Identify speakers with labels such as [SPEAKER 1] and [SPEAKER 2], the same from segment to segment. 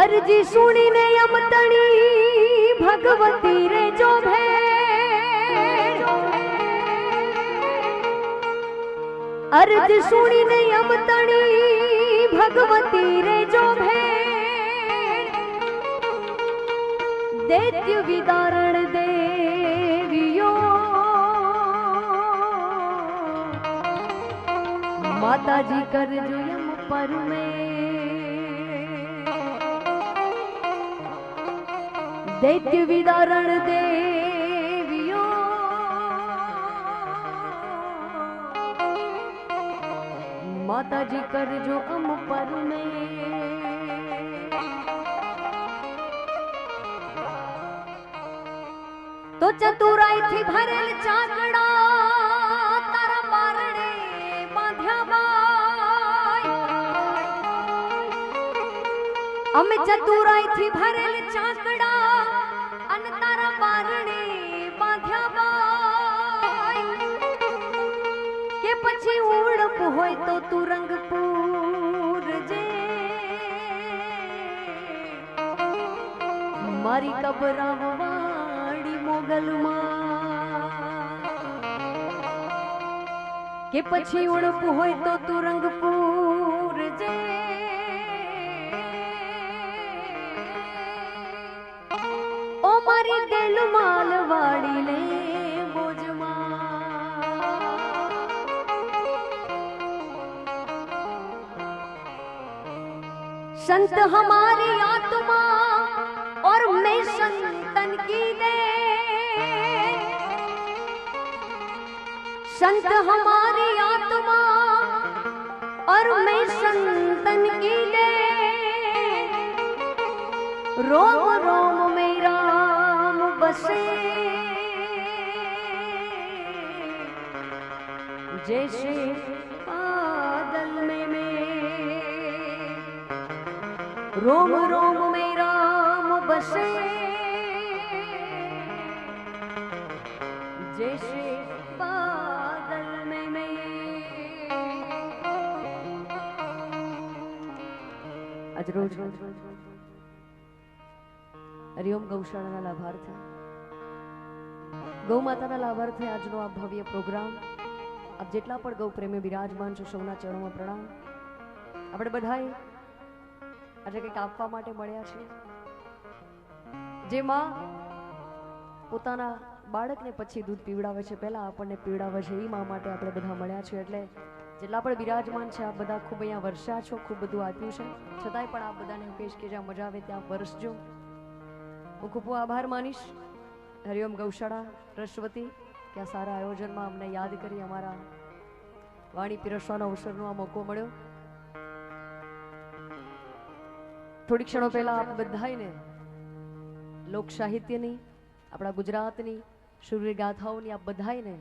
[SPEAKER 1] અરજી સુણીને અમતણી ભગવતી રે જો ભેળ, અરજી સુણીને અમતણી ભગવતી રે જો ભેળ, દૈત્ય વિદારણ દેવીઓ માતાજી કરજો એમ પરમે, દૈત્ય વિદારણ દેવીઓ માતાજી કરજો અમ પરમે, તો ચતુરાઈ થી ભરેલ ચાકડા તારા બારણે બાંધ્યા બાય, અમે ચતુરાઈ થી ભરેલ ચાકડા અને તારા બારણે બાંધ્યા બાય, કે પછી ઉડપ હોય તો તું રંગપુર જે મારી કબરાવાડી મોગલમાં, કે પછી ઉડપ હોય તો તું રંગપુર જે ઓ મારી દિલ માલ વાડી લે મોજમાં, संत हमारी आत्मा और मैं संतन की दे, संत हमारी आत्मा और मैं संतन की दे, रोम रोम में राम बसे, जैसे बादल में रोम रोम में राम बसे, जैसे बादल में मैं। आज रोज हरिओम गौशाळाના લાભાર્થી ગૌ માતાના લાભાર્થી આજનો આ ભવ્ય પ્રોગ્રામ આપ જેટલા પણ ગૌ પ્રેમી બિરાજમાન છો સૌના ચરણોમાં પ્રણામ। આપણે બધાએ આજે કંઈક આપવા માટે મળ્યા છે, જેમાં પોતાના બાળકને પછી દૂધ પીવડાવે છે, પહેલા આપણને પીવડાવે છે, એ માં માટે આપણે બધા મળ્યા છે। એટલે જેટલા પણ બિરાજમાન છે આપ બધા ખૂબ અહીંયા વરસ્યા છો, ખૂબ બધું આપ્યું છે, છતાંય પણ આપ બધાને હું કહીશ કે જ્યાં મજા આવે ત્યાં વરસજો। હું ખૂબ આભાર માનીશ હરિઓમ ગૌશાળા ટ્રસ્ટ વતી કે આ સારા આયોજનમાં અમને યાદ કરી અમારા વાણી પીરસવાનો અવસરનો આ મોકો મળ્યો। થોડી ક્ષણો પહેલા આપ બધાને લોક સાહિત્યની આપણા ગુજરાતની શૂર ગાથાઓની આપ બધાને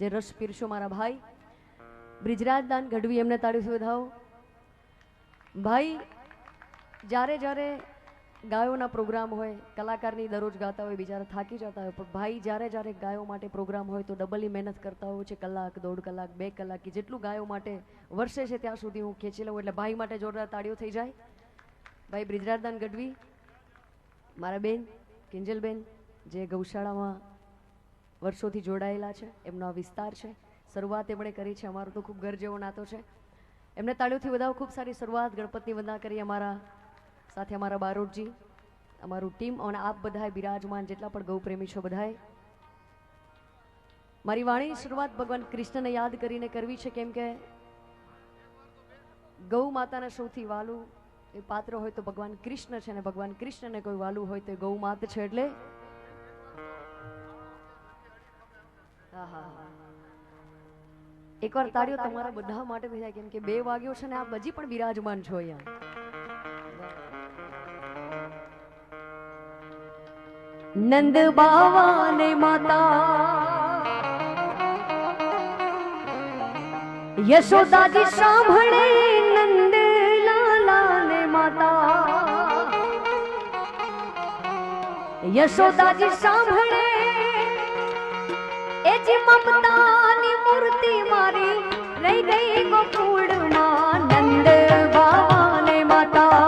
[SPEAKER 1] જે રસ પીરશો મારા ભાઈ બ્રિજરાજદાન ગઢવી એમને તાળીઓથી વધાવો। ભાઈ જ્યારે જ્યારે ગાયોના પ્રોગ્રામ હોય, કલાકારની દરરોજ ગાતા હોય, બિચારા થાકી જતા હોય, પણ ભાઈ જ્યારે જ્યારે ગાયો માટે પ્રોગ્રામ હોય તો ડબલી મહેનત કરતા હોય છે, કલાક, દોઢ કલાક, 2 કલાક, જેટલું ગાયો માટે વર્ષે છે ત્યાં સુધી હું ખેંચી લઉં। એટલે ભાઈ માટે જોરદાર તાળીઓ થઈ જાય। ભાઈ બ્રિજરાજદાન ગઢવી મારા બેન કિંજલબેન જે ગૌશાળામાં વર્ષોથી જોડાયેલા છે, એમનો આ વિસ્તાર છે, શરૂઆત એમણે કરી છે, અમારો તો ખૂબ ઘર જેવો નાતો છે, એમને તાળીઓથી વધાવો। ખૂબ સારી શરૂઆત, ગણપતિની વંદના કરી અમારા સાથે અમારા બારોટજી, અમારું ટીમ અને આપ બધાએ બિરાજમાન જેટલા પણ ગૌ પ્રેમી છો બધાએ। મારી વાણીની શરૂઆત ભગવાન કૃષ્ણને યાદ કરીને કરવી છે, કેમ કે ગૌ માતાને સૌથી વાલું એ પાત્ર હોય તો ભગવાન કૃષ્ણ છે, અને ભગવાન કૃષ્ણને કોઈ વાલું હોય તો ગૌ માત છે। એટલે એકવાર તાળીઓ તમારા બધા માટે થઈ જાય, કેમ કે 2 વાગ્યો છે ને આપ હજી પણ બિરાજમાન છો અહીંયા। નંદ બાવા ને માતા યશોદાજી સાંભળે, નંદ લાલા ને માતા યશોદાજી સાંભળે, એ જી મમતાની મૂર્તિ મારી રહી ગઈ ગોકુળમાં, નંદ બાવા ને માતા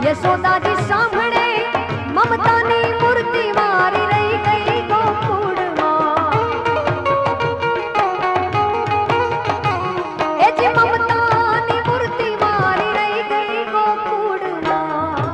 [SPEAKER 1] યશોદા જી સાંભળે મમતાની મૂર્તિ મારી રહી ગઈ ગોકુળમાં એ જે મમતાની મૂર્તિ મારી રહી ગઈ ગોકુળમાં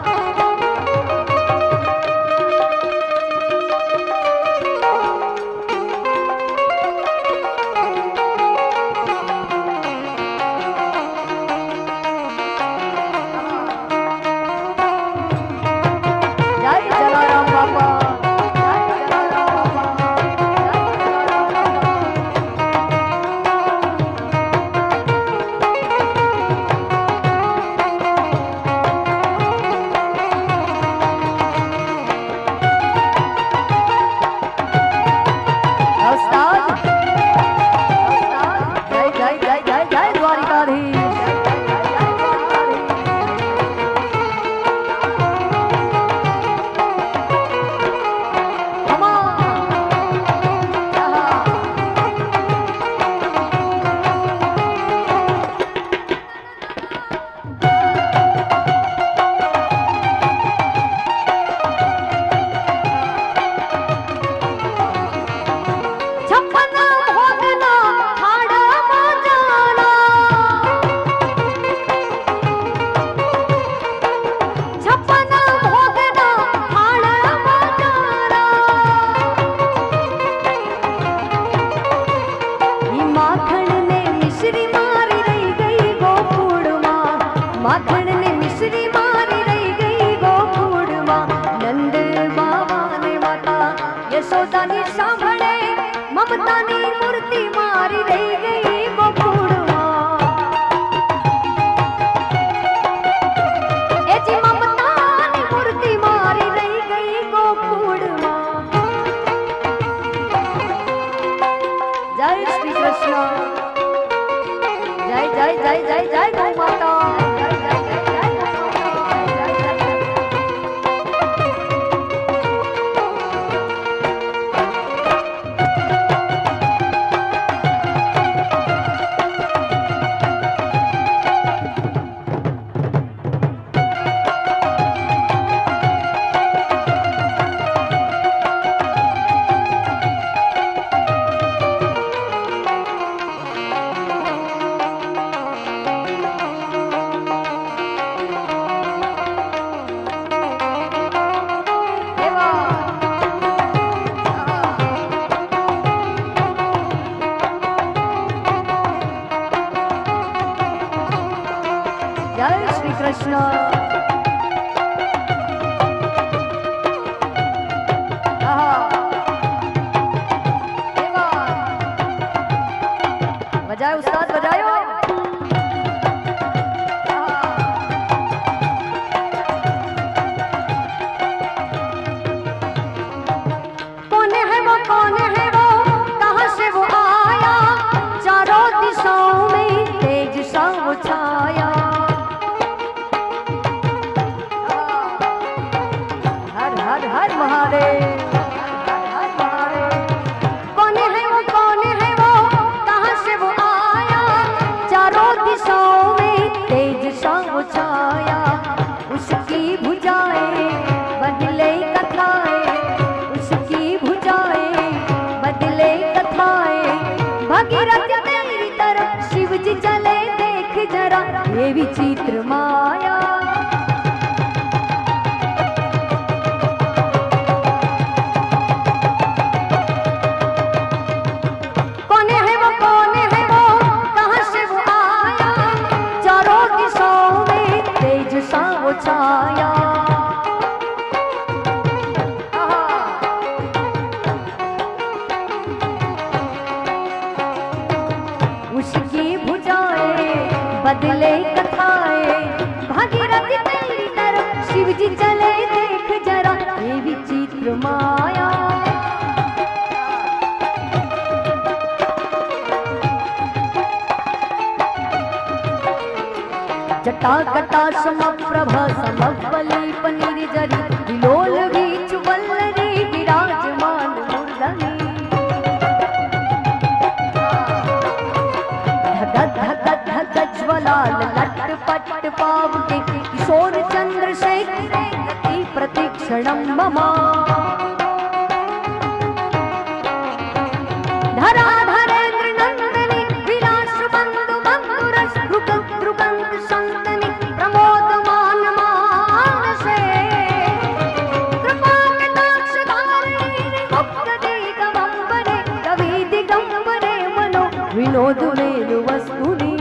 [SPEAKER 1] યશોદાની સાંભળે મમતાની મૂર્તિ મારી રહી ગઈ ગોકુળમાં એ જી મમતાની મૂર્તિ મારી રહી ગઈ ગોકુળમાં જય શ્રી કૃષ્ણ જય જય જય જય જય ગૌ માતા કૃષ્ણ બજાયો ઉસ્તાદ બજાયો कौन है वो कहाँ से वो आया चारों दिशाओं में तेज सा वो छाया हर महादेव कौन है वो कहाँ से वो आया चारों दिशाओं में तेज सा वो छाया उसकी भुजाएं बदले कथाएं उसकी भुजाएं बदले कथाएं भगीरथ तेरी तरफ शिव जी चले देख जरा ये विचित्र माया छाया उसकी भुजाएं बदले कथाएं भागीरथ तेरी तरफ शिव जी चले देख जरा ये विचित्र माया जटाकटा समप्रभा समवल्लीप निर्जरी विलोल वीच वल्लरी विराजमान मूर्धनि धगध धगध धगध ज्वलाल लट पट पाव के किशोर चंद्रशेखरे गति प्रतीक्षणं मम धराधरेन्द्र नंदनी विलास बंधु बंधुरस दृगंत संतनी प्रमोदमान मानसे कृपाकटाक्ष धारिणी मुक्त दिगंबरे कवि दिगंबरे मनो विनोद वेदु वस्तुनि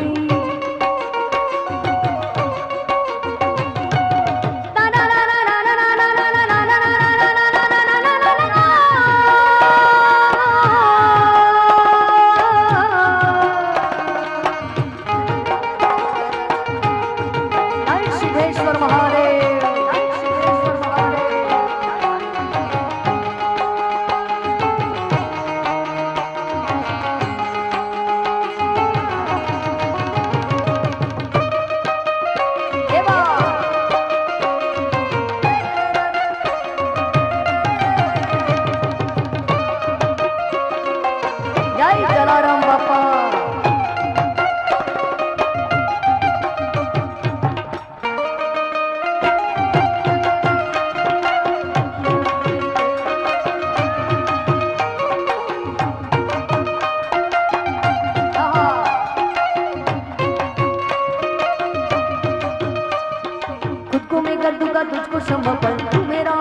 [SPEAKER 1] तुझको समर्पण तू मेरा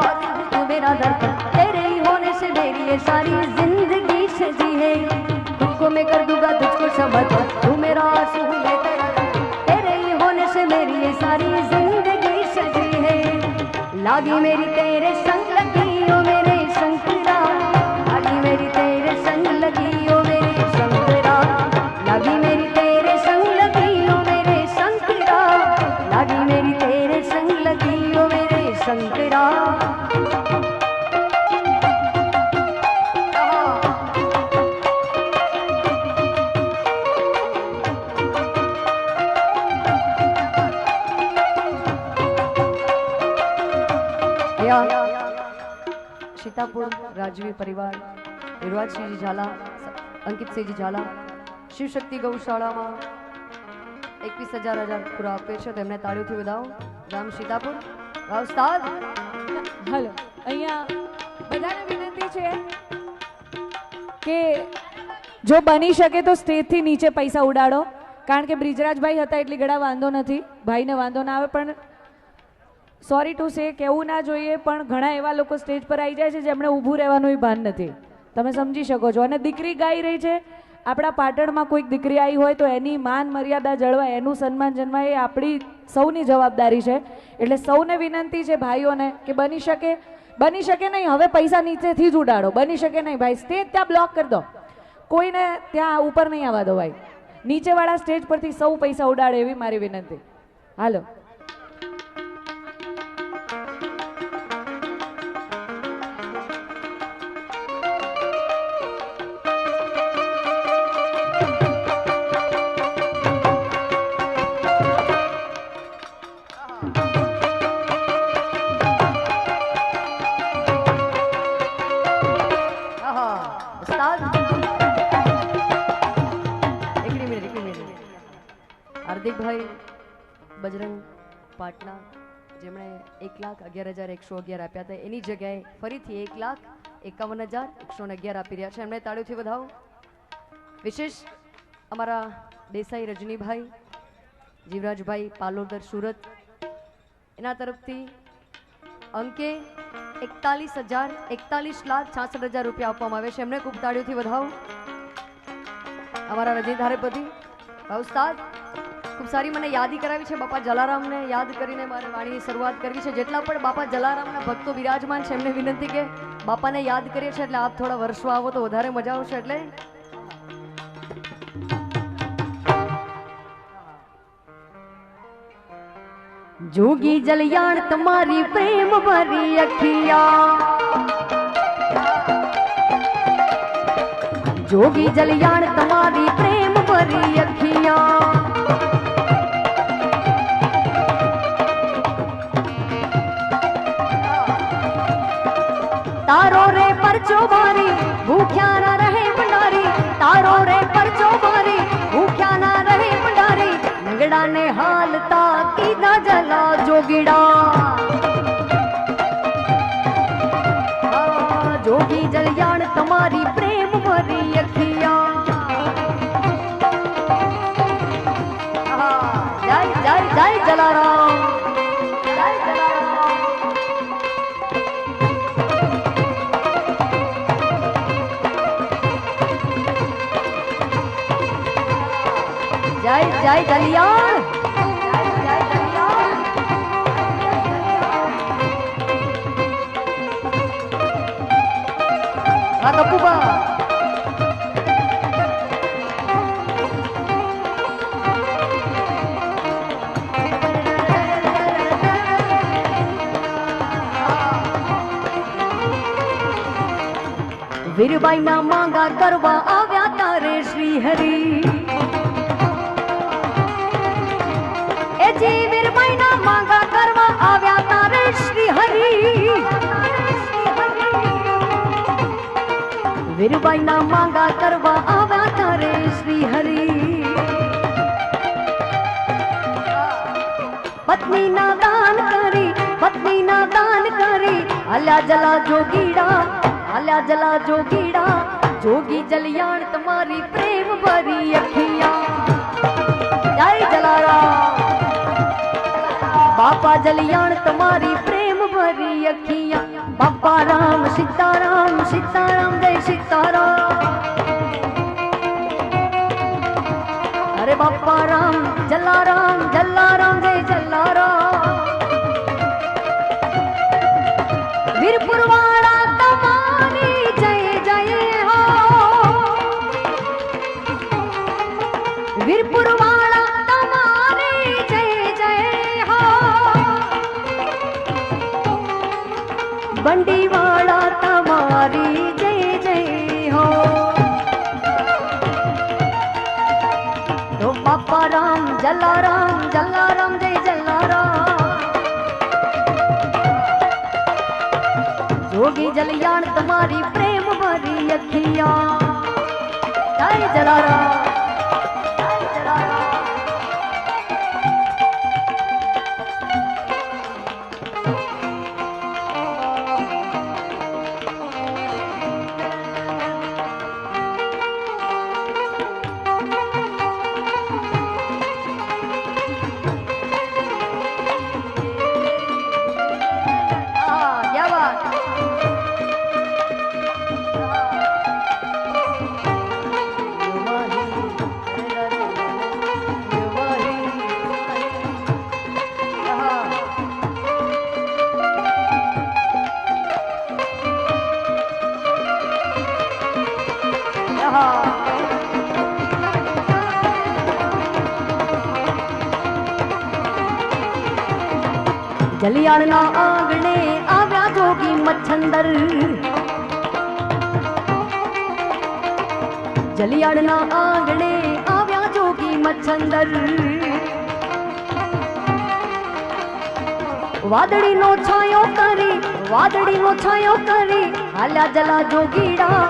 [SPEAKER 1] दर्पण तेरे ही होने से मेरी ये सारी जिंदगी सजी है खुद को मैं कर दूंगा तुझको समर्पण तू मेरा आंसू मैं तेरे ही होने से मेरी ये सारी जिंदगी सजी है लागी मेरी तेरे संग लगी ओ मेरे शंकरा लागी मेरी तेरे संग लगी ओ मेरे शंकरा लागी मेरी तेरे संग लगी ओ मेरे शंकरा लागी मेरी तेरे संग लगी ओ मेरे शंकरा सीतापुर राजवी परिवार युवराज सिंह जी झाला अंकित सिंह जी झाला शिव शक्ति गौशाला में 21,000 पूरा आपे છે તેમને તાળીઓથી વધાવો ગામ સીતાપુર ઉસ્તાદ
[SPEAKER 2] हेलो અહીંયા બધાને વિનંતી છે કે જો બની શકે તો સ્ટેજ થી નીચે પૈસા ઉડાડો કારણ કે બ્રિજરાજભાઈ હતા એટલે ગડા વાંધો નથી ભાઈને વાંધો ના આવે પણ સોરી ટુ સે કેવું ના જોઈએ પણ ઘણા એવા લોકો સ્ટેજ પર આવી જાય છે જેમણે ઊભું રહેવાનું ભાન નથી તમે સમજી શકો છો અને દીકરી ગાઈ રહી છે આપણા પાટણમાં કોઈક દીકરી આવી હોય તો એની માન મર્યાદા જળવાય એનું સન્માન જન્માય એ આપણી સૌની જવાબદારી છે એટલે સૌને વિનંતી છે ભાઈઓને કે બની શકે નહીં હવે પૈસા નીચેથી જ ઉડાડો બની શકે નહીં ભાઈ સ્ટેજ ત્યાં બ્લોક કરી દો કોઈને ત્યાં ઉપર નહીં આવવા દો ભાઈ નીચેવાળા સ્ટેજ પરથી સૌ પૈસા ઉડાડે એવી મારી વિનંતી હાલો
[SPEAKER 1] હાર્દિકભાઈ બજરંગ પાટના જેમણે 1,11,111 આપ્યા હતા એની જગ્યાએ ફરીથી 1,51,111 આપી રહ્યા છે એમને તાળીઓથી વધાવો વિશેષ અમારા દેસાઈ રજનીભાઈ જીવરાજભાઈ પાલોદર સુરત એના તરફથી અંકે 41,66,66,000 રૂપિયા આપવામાં આવે છે એમને ખૂબ તાળીઓથી વધાવો અમારા રજની ધારેપતિ ઉસ્તાદ ખૂબ સારી મને યાદી કરાવી છે બાપા જલારામને યાદ કરીને મારે વાણીની શરૂઆત કરવી છે જેટલા પણ બાપા જલારામના ભક્તો વિરાજમાન છે એમને વિનંતી કે બાપાને યાદ કરીએ છીએ એટલે આપ થોડા વર્ષો આવો તો વધારે મજા આવશે એટલે જોગી જલયાણ તમારી પ્રેમ ભરી અખિયા જોગી જલયાણ તમારી પ્રેમ ભરી અખિયા तारो रे परचो मारी भूख्या ना रहे भंडारी तारो रे परचो मारी भूख्या ना रहे भंडारी लंगड़ा ने हालता कीधा जला જોગીડા જોગી જલિયાણ તમારી પ્રેમ ભરી અખિયા જય જય જય જલારામ જય જલારામ જય જય જલિયાણ જય જય જલિયાણ આ કપૂબા વીરબાઈ ના માંગા કરવા આવ્યા તારે શ્રી હરિ એ જી વીરબાઈ ના માંગા કરવા આવ્યા તારે શ્રી હરિ વીરબાઈ ના માંગા કરવા આવ્યા તારે શ્રી હરિ પત્ની ના દાન કરી હલ્યા જલા જોગીડા હાલ્યા જલા જોગીડા જોગી જલિયાણ તમારી પ્રેમ ભરી અખિયા જય જલારામ બાપા જલિયાણ તમારી પ્રેમ ભરી અખિયા બાપા રામ સીતારામ સીતારામ જય સીતારામ અરે બાપા રામ જલારામ જલારામ જય જલારામ વીરપુર વાળા તમારી જય જય હો વીરપુર વાળા તમારી જય જય હો બંડી વાળા તમારી જય જય હો તો બાપા રામ જલારામ જલારામ જય જલારામ જોગી જલિયાણ તમારી પ્રેમ ભરી અખિયા જય જલારામ જય જલારામ क्या बात જલિયાણના આંગણે આવ્યા જોગી મચ્છંદર જલિયાણના આંગણે આવ્યા જોગી મચ્છંદર વાદળીનો છાયો કરી હાલ્યા જલા જોગીડા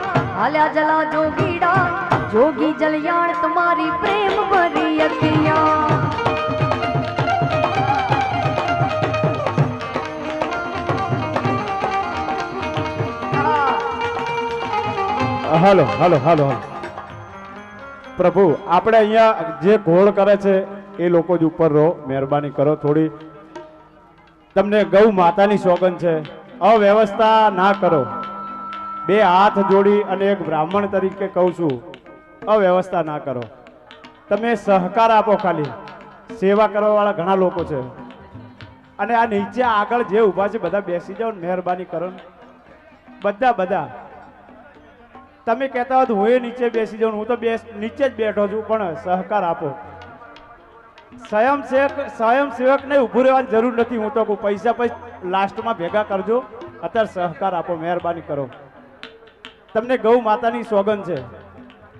[SPEAKER 1] જોગી જલિયાણ તમારી પ્રેમ ભરી અખિયા
[SPEAKER 3] હાલો હાલો હાલો હાલો પ્રભુ આપણે અહીંયા જે ઘોળ કરે છે એ લોકો જ ઉપર રહો મહેરબાની કરો થોડી તમને ગૌ માતાની સોગંદ છે અવ્યવસ્થા ના કરો બે હાથ જોડી અને એક બ્રાહ્મણ તરીકે કહું છું અવ્યવસ્થા ના કરો તમે સહકાર આપો ખાલી સેવા કરવા વાળા ઘણા લોકો છે અને આ નીચે આગળ જે ઊભા છે બધા બેસી જાઓ મહેરબાની કરો બધા તમે કહેતા હો હું નીચે બેસી જાઉં હું તો નીચે જ બેઠો છું પણ સહકાર આપો સ્વયંસેવકને ઊભું રહેવાની જરૂર નથી હું તો પૈસા લાસ્ટમાં ભેગા કરજો અત્યારે સહકાર આપો મહેરબાની કરો તમને ગૌ માતાની સોગંદ છે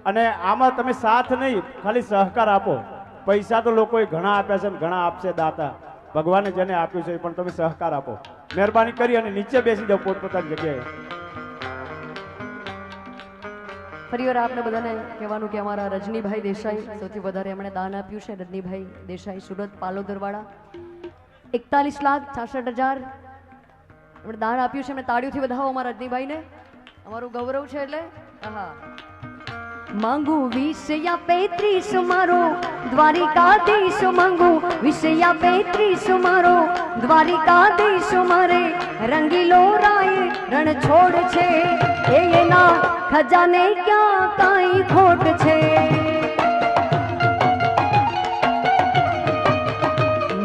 [SPEAKER 3] અને આમાં તમે સાથ નહીં ખાલી સહકાર આપો પૈસા તો લોકોએ ઘણા આપ્યા છે અને ઘણા આપશે દાતા ભગવાને જેને આપ્યું છે પણ તમે સહકાર આપો મહેરબાની કરી અને નીચે બેસી જાઓ પોતપોતાની જગ્યાએ
[SPEAKER 1] ફરીવાર આપણે બધાને કહેવાનું કે અમારા રજનીભાઈ દેસાઈ સૌથી વધારે એમણે દાન આપ્યું છે રજનીભાઈ દેસાઈ સુરત પાલોદરવાળા 41,66,000 એમણે દાન આપ્યું છે. એમને તાળીઓથી વધાવો અમારા રજનીભાઈને. અમારું ગૌરવ છે એટલે હા. માંગુ 20 या 35 મારો દ્વારિકાધીશ, માંગુ 20 या 35 મારો દ્વારિકાધીશ. મારે રંગીલો રાય રણ છોડ છે, એના ખજાને ક્યાં કાંઈ ખોટ છે.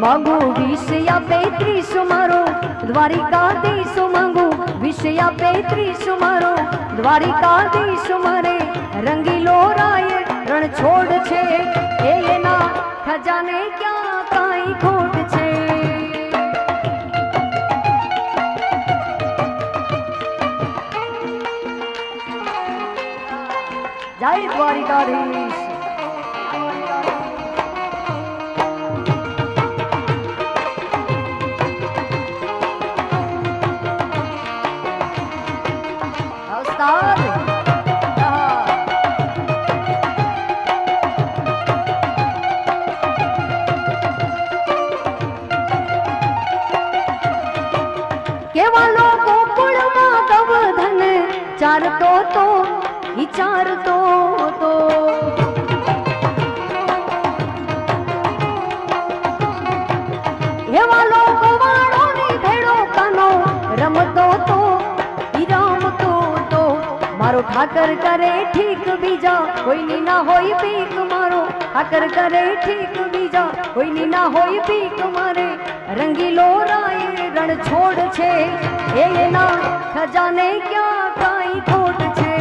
[SPEAKER 1] માંગુ 20 या 35 મારો દ્વારિકાધીશ, માંગુ 20 या 35 મારો દ્વારિકાધીશ. મારે રંગીલો રાય રણ છોડ છે, એના ખજાને ક્યાં કાંઈ ખોટ છે. જય દ્વારિકાધીશ. કેવા લોકો કુળમાં ગવધન ચારતો તો વિચારતો તો. એવા લોકો વાળોની ભેડો કાનો રમતો તો રમતો તો. મારો ઠાકર કરે ઠીક બીજા કોઈની ના હોય ભીખ. મારો ઠાકર કરે ઠીક બીજા કોઈની ના હોય ભીખ. મારે રંગીલો રાય રણ છોડ છે, એના ખજાને ક્યાં કાંઈ ખોટ છે.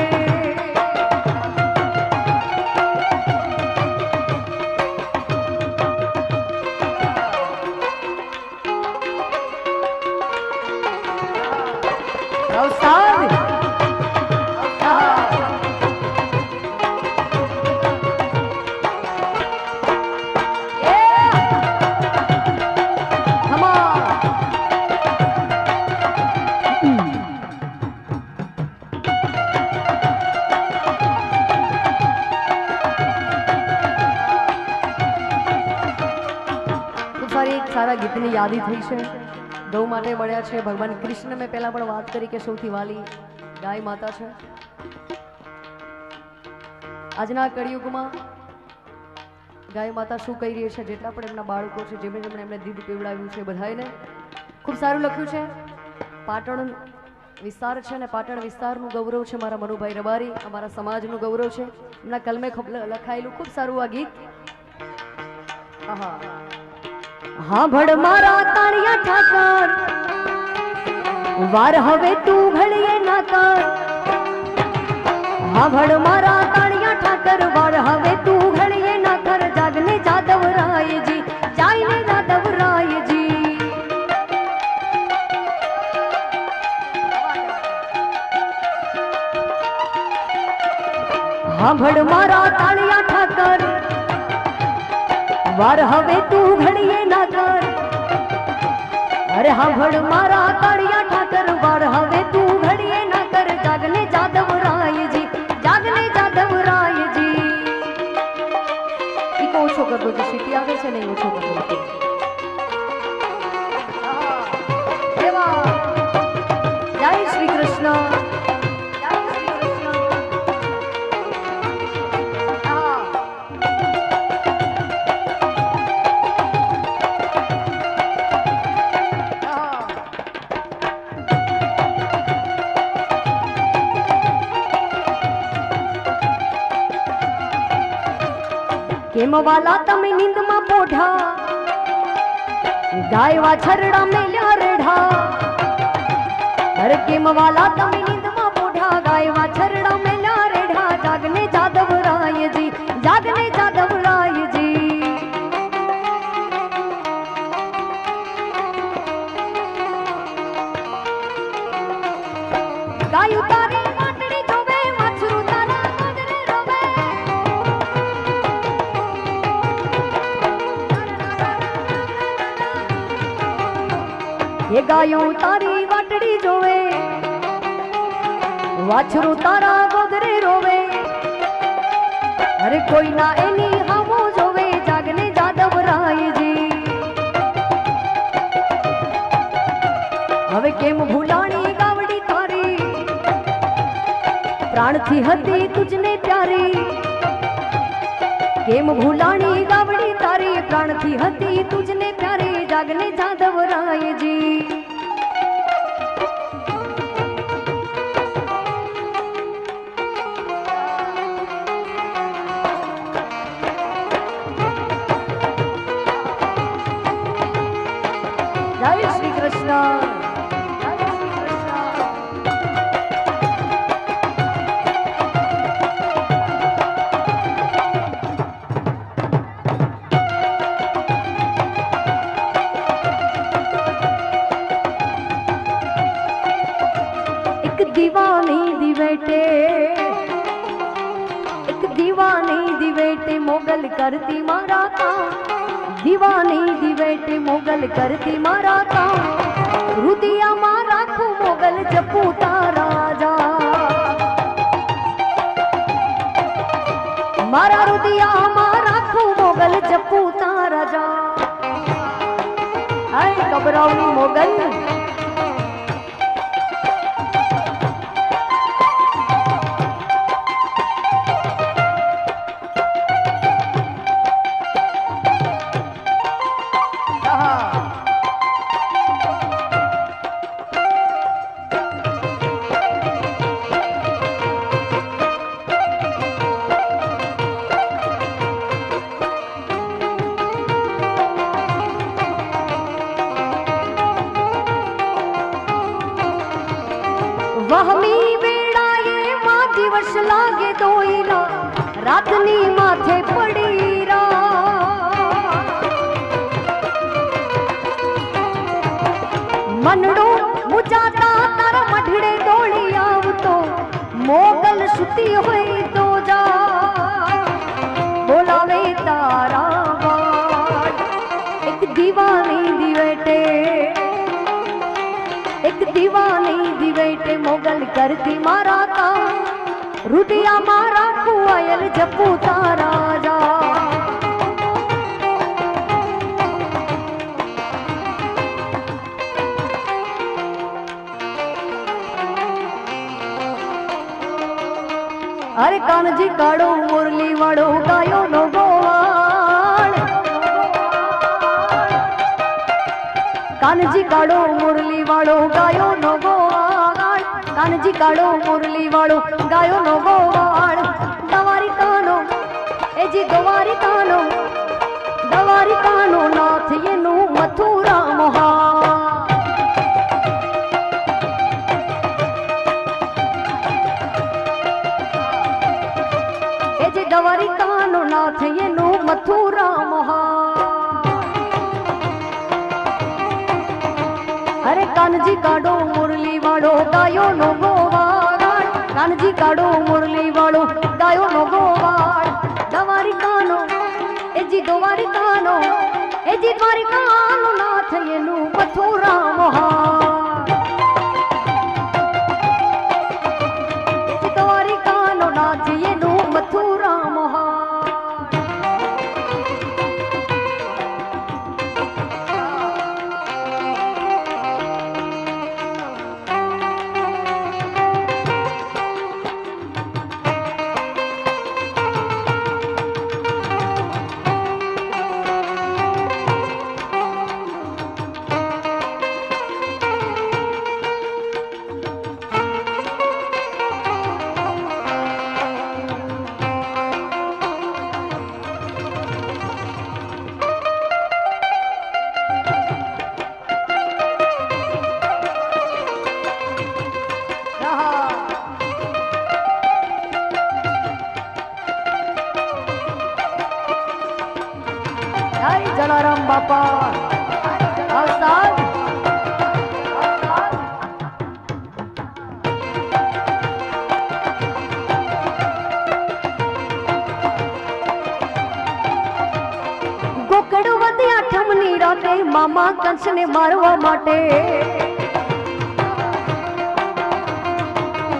[SPEAKER 1] સારા ગીતની યાદી થઈ છે. ગૌ માટે મળ્યા છે. ભગવાન કૃષ્ણ મેં પહેલા પણ વાત કરી કે સૌથી વાલી ગાય માતા છે. આજના કળિયુગમાં ગાય માતા શું કહી રહી છે, જેટલા પણ એમના બાળકો છે, જેમણે એમને દૂધ પીવડાવ્યું છે, બધાને ખૂબ સારું લખ્યું છે. પાટણ વિસ્તાર છે ને પાટણ વિસ્તારનું ગૌરવ છે મારા મનુભાઈ રબારી, અમારા સમાજનું ગૌરવ છે. એમના કલમે લખાયેલું ખૂબ સારું આ ગીત. હા ભડ મારા તાળિયા ઠાકર, વાર હવે તું ઘડીએ ના કર. હા ભડ મારા તાળિયા ઠાકર, વાર હવે તું ઘડીએ ના કર. જાગને જાદવ રાયજી, જાયને જાદવ રાયજી. હા ભડ મારા તાળિયા ઠાકર, વાર હવે તું ઘડીએ ના કર. અરે સાંભળ મારા તાળિયા ઠાકર, વાર હવે તું ઘડીએ ના કર. જાગને જાદવ રાયજી, જાગને જાદવ રાયજી. ઈ ઓછો કરતો જે સીટી આવે છે ને એ ઓછો કરતો. જય શ્રી કૃષ્ણ. કેમ વાલા તમે નીંદમાં પોઢા, ગાય વાછરડા મેલ્યા રેઢા. અરે કેમ વાલા તમે નીંદમાં પોઢા, ગાય વાછરડા મેલ્યા રેઢા. જાગને જાદવ રાયજી, જાગને જાદવ રાયજી. ગાય તારી વાટડી જોવે, વાછરું તારા ગોદરે રોવે. એ ગાયો તારી વાટડી જોવે, વાછરું તારા ગોદરે રોવે. અરે કોઈ ના એની હામો જોવે. જાગને જાદવ રાયજી. प्राणथी हती तुझने प्यारी केम भूलाणी गावड़ी तारी प्राणथी हती तुझने प्यारी जागने जादव राय जी जय श्री कृष्ण जय श्री कृष्ण एक दीवानी दी बेटे मोगल करती मारा काम दीवानी दी बेटे मोगल करती मारा काम रुदिया मारा खू मोगल जपू तारा जा मारा रुदिया मारा खू मोगल जपू तारा जा हाय घबरावनी मोगल वहमी वेड़ाए मां दिवस लागे दोईला रातनी माथे पड़ीरा मनडो मुजाता तारा मढड़े दौड़ी आवतो मोगल सुती हुई तो जा बोलावे तारा वाट एक दीवानी दी बेटे एक दीवानी दी बेटे मोगल करती मारा का रुदिया मारा कुआयल जपू तारा जा अरे कानजी काड़ो मुरली वाड़ो गायो नो गोवाल कानजी काड़ो मुरली वाड़ो गायो नो गोवाल कानजी काड़ो मुरली वाड़ो गायो नो गोवाल दवारी कानो ए जी दवारी कानो नाथ ये नु मथुरा मोहा ए जी दवारी कानो नाथ ये नु मथुरा मोहा अरे कानजी काड़ो मुरली वाड़ो गायो नो गोवाल कानजी काड़ो मुरली वाड़ो गायो नो गोवाल दवारी कानो ए जी दवारी कानो ए जी द्वारी कानो नाथ ये नु मथुरा मोहा ए जी दवारी कानो नाथ ये नु मथुरा मोहा जय जलाराम बापा गोकड़ वध्या ठमनी राते मामा कंस ने मारवा माटे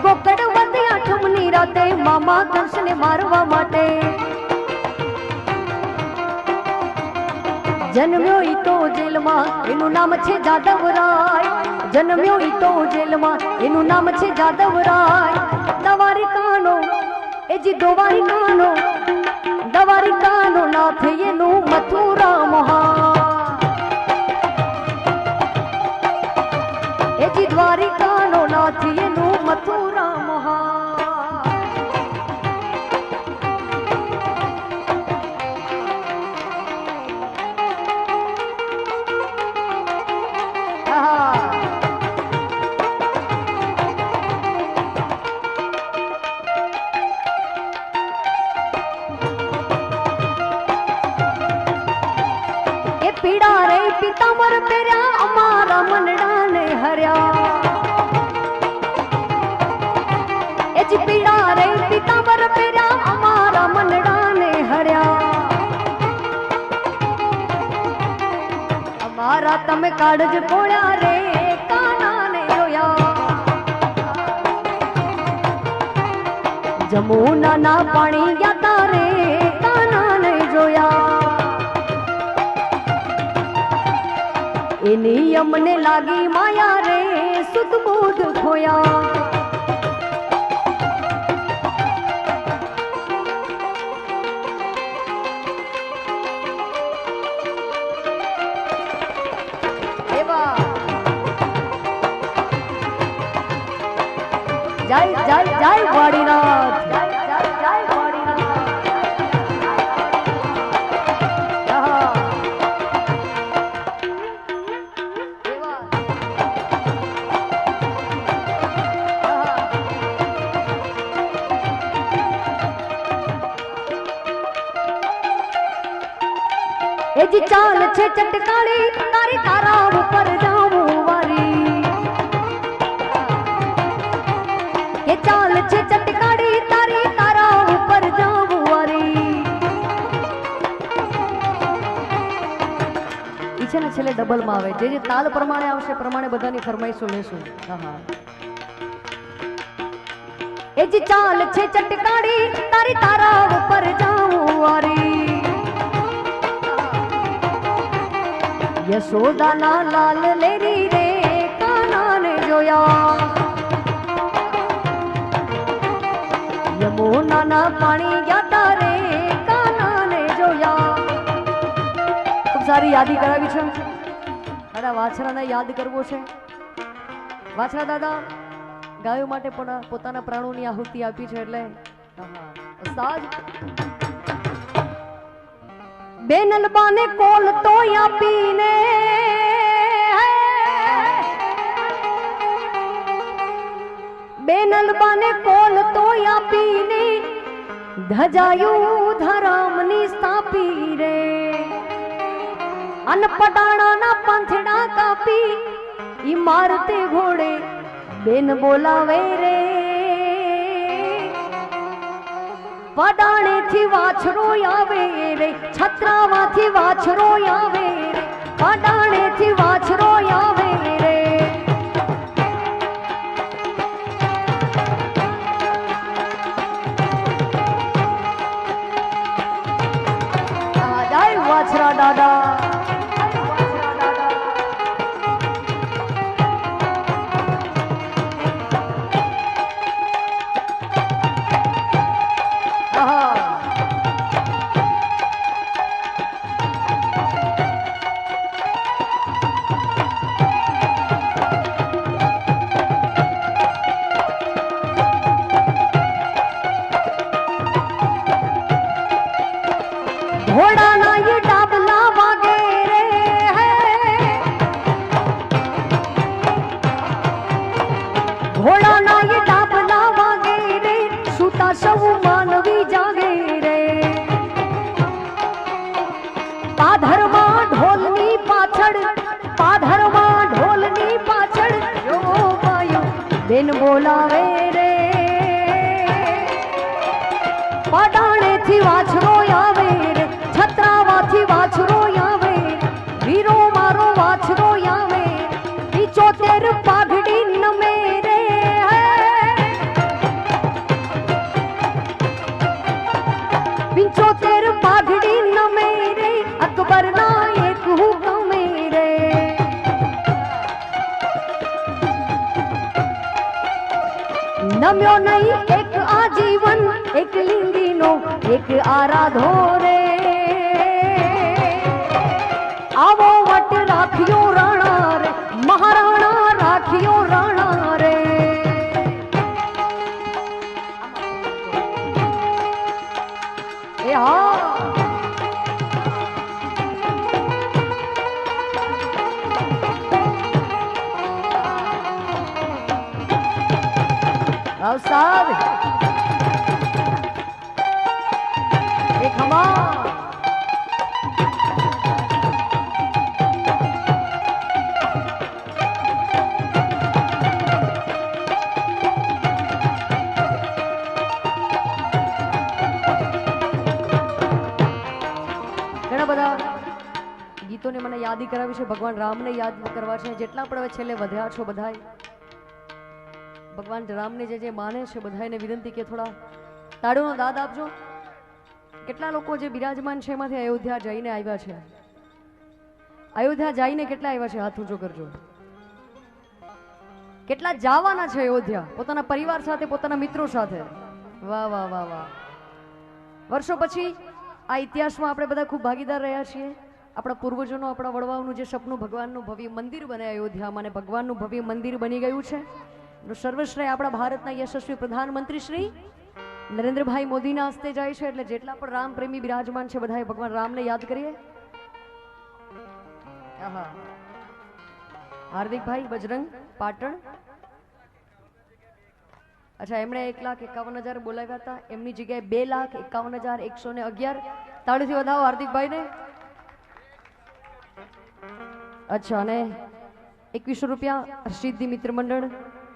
[SPEAKER 1] गोकड़ वध्या ठमनी राते मामा कंस ने मारवा माटे જન્મ્યો ઈ તો જેલમાં એનું નામ છે જાદવરાય. જન્મ્યો ઈ તો જેલમાં એનું નામ છે જાદવરાય. દ્વારિકાનો એ જી દ્વારિકાનો દ્વારિકાનો નાથ એનું મથુરા મહા. એ જી દ્વારિકાનો નાથ એનું મથુરા મહા. પીડા રે પિતાંબર પહેર્યા અમારા મનડાને હર્યા. એ જ પીડા રે પિતાંબર પહેર્યા અમારા મનડાને હર્યા. અમારા તમે કાળજ કોળ્યા રે કાનાને જોયા. જમુનાના પાણી ગયા રે કાનાને જોયા. એની અમને લાગી માયા રે સુધ બુધ ખોયા. જય જય જય વાડીનાથ. જય જય જય વાડીનાથ. એ જી ચાલ છે ચટકાળી તારી તારા ઉપર જાવું વારી. એ ચાલ છે ચટકાળી તારી તારા ઉપર જાવું વારી. ઈ છે ને છેલ્લે ડબલ માં આવે. જે તાલ પ્રમાણે આવશે પ્રમાણે બધાની ફરમાઈશો લેશું. એ જી ચાલ છે ચટકાળી તારી તારા ઉપર જાવું વારી. યશોદાના લાલ લેરી રે કાનાને જોયા. યમુનાના પાણી ગયા રે કાનાને જોયા. ખૂબ સારી યાદી કરાવી છે. દાદા વાછરાને યાદ કરવો છે. વાછરા દાદા ગાયો માટે પણ પોતાના પ્રાણોની આહુતિ આપી છે. એટલે ઉસ્તાદ બેનલબાને કોલ તો આપીને બેનલબાને કોલ તો આપીને ધજાયું ધરામની સ્થાપી રે. અન પટાણાના પાંથડા કાપી ઈ મારતે ઘોડે બેન બોલાવે રે. પડાણેથી વાછરો આવે રે છત્રામાંથી વાછરો આવે રે. પડાણેથી વાછરો આવે રે. જય વાછરા દાદા. ઘોડાના ये डाबला वागे रे ઘોડાના ये डाबला वागे रे. સુતા સૌ માનવી જાગે રે. પાધરમાં ઢોલની પાછળ પાધરમાં ઢોલની પાછળ જો પાયો બેન બોલાવે રે. પડાણેથી વાછરો આવે રે છત્રાવાથી વાછરો આવે. વીરો મારો વાછરો આવે. 75 પાઘડી નમે રે. 75 પાઘડી નમે રે. અકબરના એક નમ્યો નહીં એક આજીવન એક લિંગીનો એક આરાધો રે આવો વટ રાખ્યો રાણા રે મહારાણા રાખ્યો રાણા રે એ હા સાહેબ એક હમા ઘણા બધા ગીતોને મને યાદી કરાવી છે ભગવાન રામને યાદ કરવા છે જેટલા પણ હવે છેલ્લે વધ્યા છો બધાય ભગવાન રામને જે માને છે બધાને વિનંતી કે થોડા તાળીઓનો દાદ આપજો કેટલા લોકો જે બિરાજમાન છે એમાંથી અયોધ્યા જઈને આવ્યા છે અયોધ્યા જઈને કેટલા આવ્યા છે હાથ ઊંચો કરજો કેટલા જવાના છે અયોધ્યા પોતાના પરિવાર સાથે પોતાના મિત્રો સાથે વાહ વાહ વાહ વાહ વર્ષો પછી આ ઇતિહાસમાં આપણે બધા ખૂબ ભાગીદાર રહ્યા છીએ આપણા પૂર્વજોનું આપણા વડવાઓનું જે સપનું ભગવાનનું ભવ્ય મંદિર બને અયોધ્યામાં અને ભગવાનનું ભવ્ય મંદિર બની ગયું છે સર્વશ્રેય આપણા ભારતના યશસ્વી પ્રધાનમંત્રી શ્રી નરેન્દ્રભાઈ મોદીના હસ્તે જાય છે એટલે જેટલા પણ રામ પ્રેમી બિરાજમાન છે બધાએ ભગવાન રામને યાદ કરીએ હાર્દિકભાઈ બજરંગ પાટણ અચ્છા એમણે 1,51,000 બોલાવ્યા હતા એમની જગ્યાએ 2,51,111 તાળીથી વધાવો હાર્દિકભાઈને અચ્છા અને 2100 રૂપિયા સિદ્ધિ મિત્ર મંડળ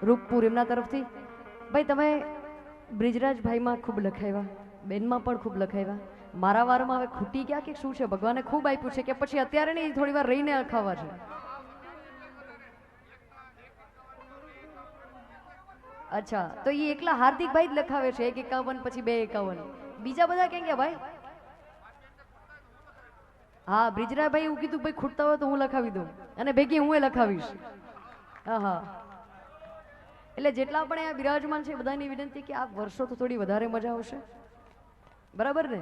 [SPEAKER 1] રૂપપુર એમના તરફથી ભાઈ તમે બ્રિજરાજભાઈમાં ખૂબ લખાવ્યા બેનમાં પણ ખૂબ લખાવ્યા મારા વારમાં હવે ખૂટી ગયા કે શું છે ભગવાને ખૂબ આપ્યું છે કે પછી અત્યારે નહીં થોડી વાર રહીને લખાવા છે અચ્છા તો એ એકલા હાર્દિકભાઈ જ લખાવે છે 1,51 પછી 2,51 બીજા બધા ક્યાં ગયા ભાઈ હા બ્રિજરાજભાઈ એવું કીધું ભાઈ ખૂટતા હોય તો હું લખાવી દઉં અને ભેગી હું લખાવીશ હા હા એટલે જેટલા પણ અહીંયા બિરાજમાન છે બધાની વિનંતી કે આ વર્ષો તો થોડી વધારે મજા આવશે બરાબર ને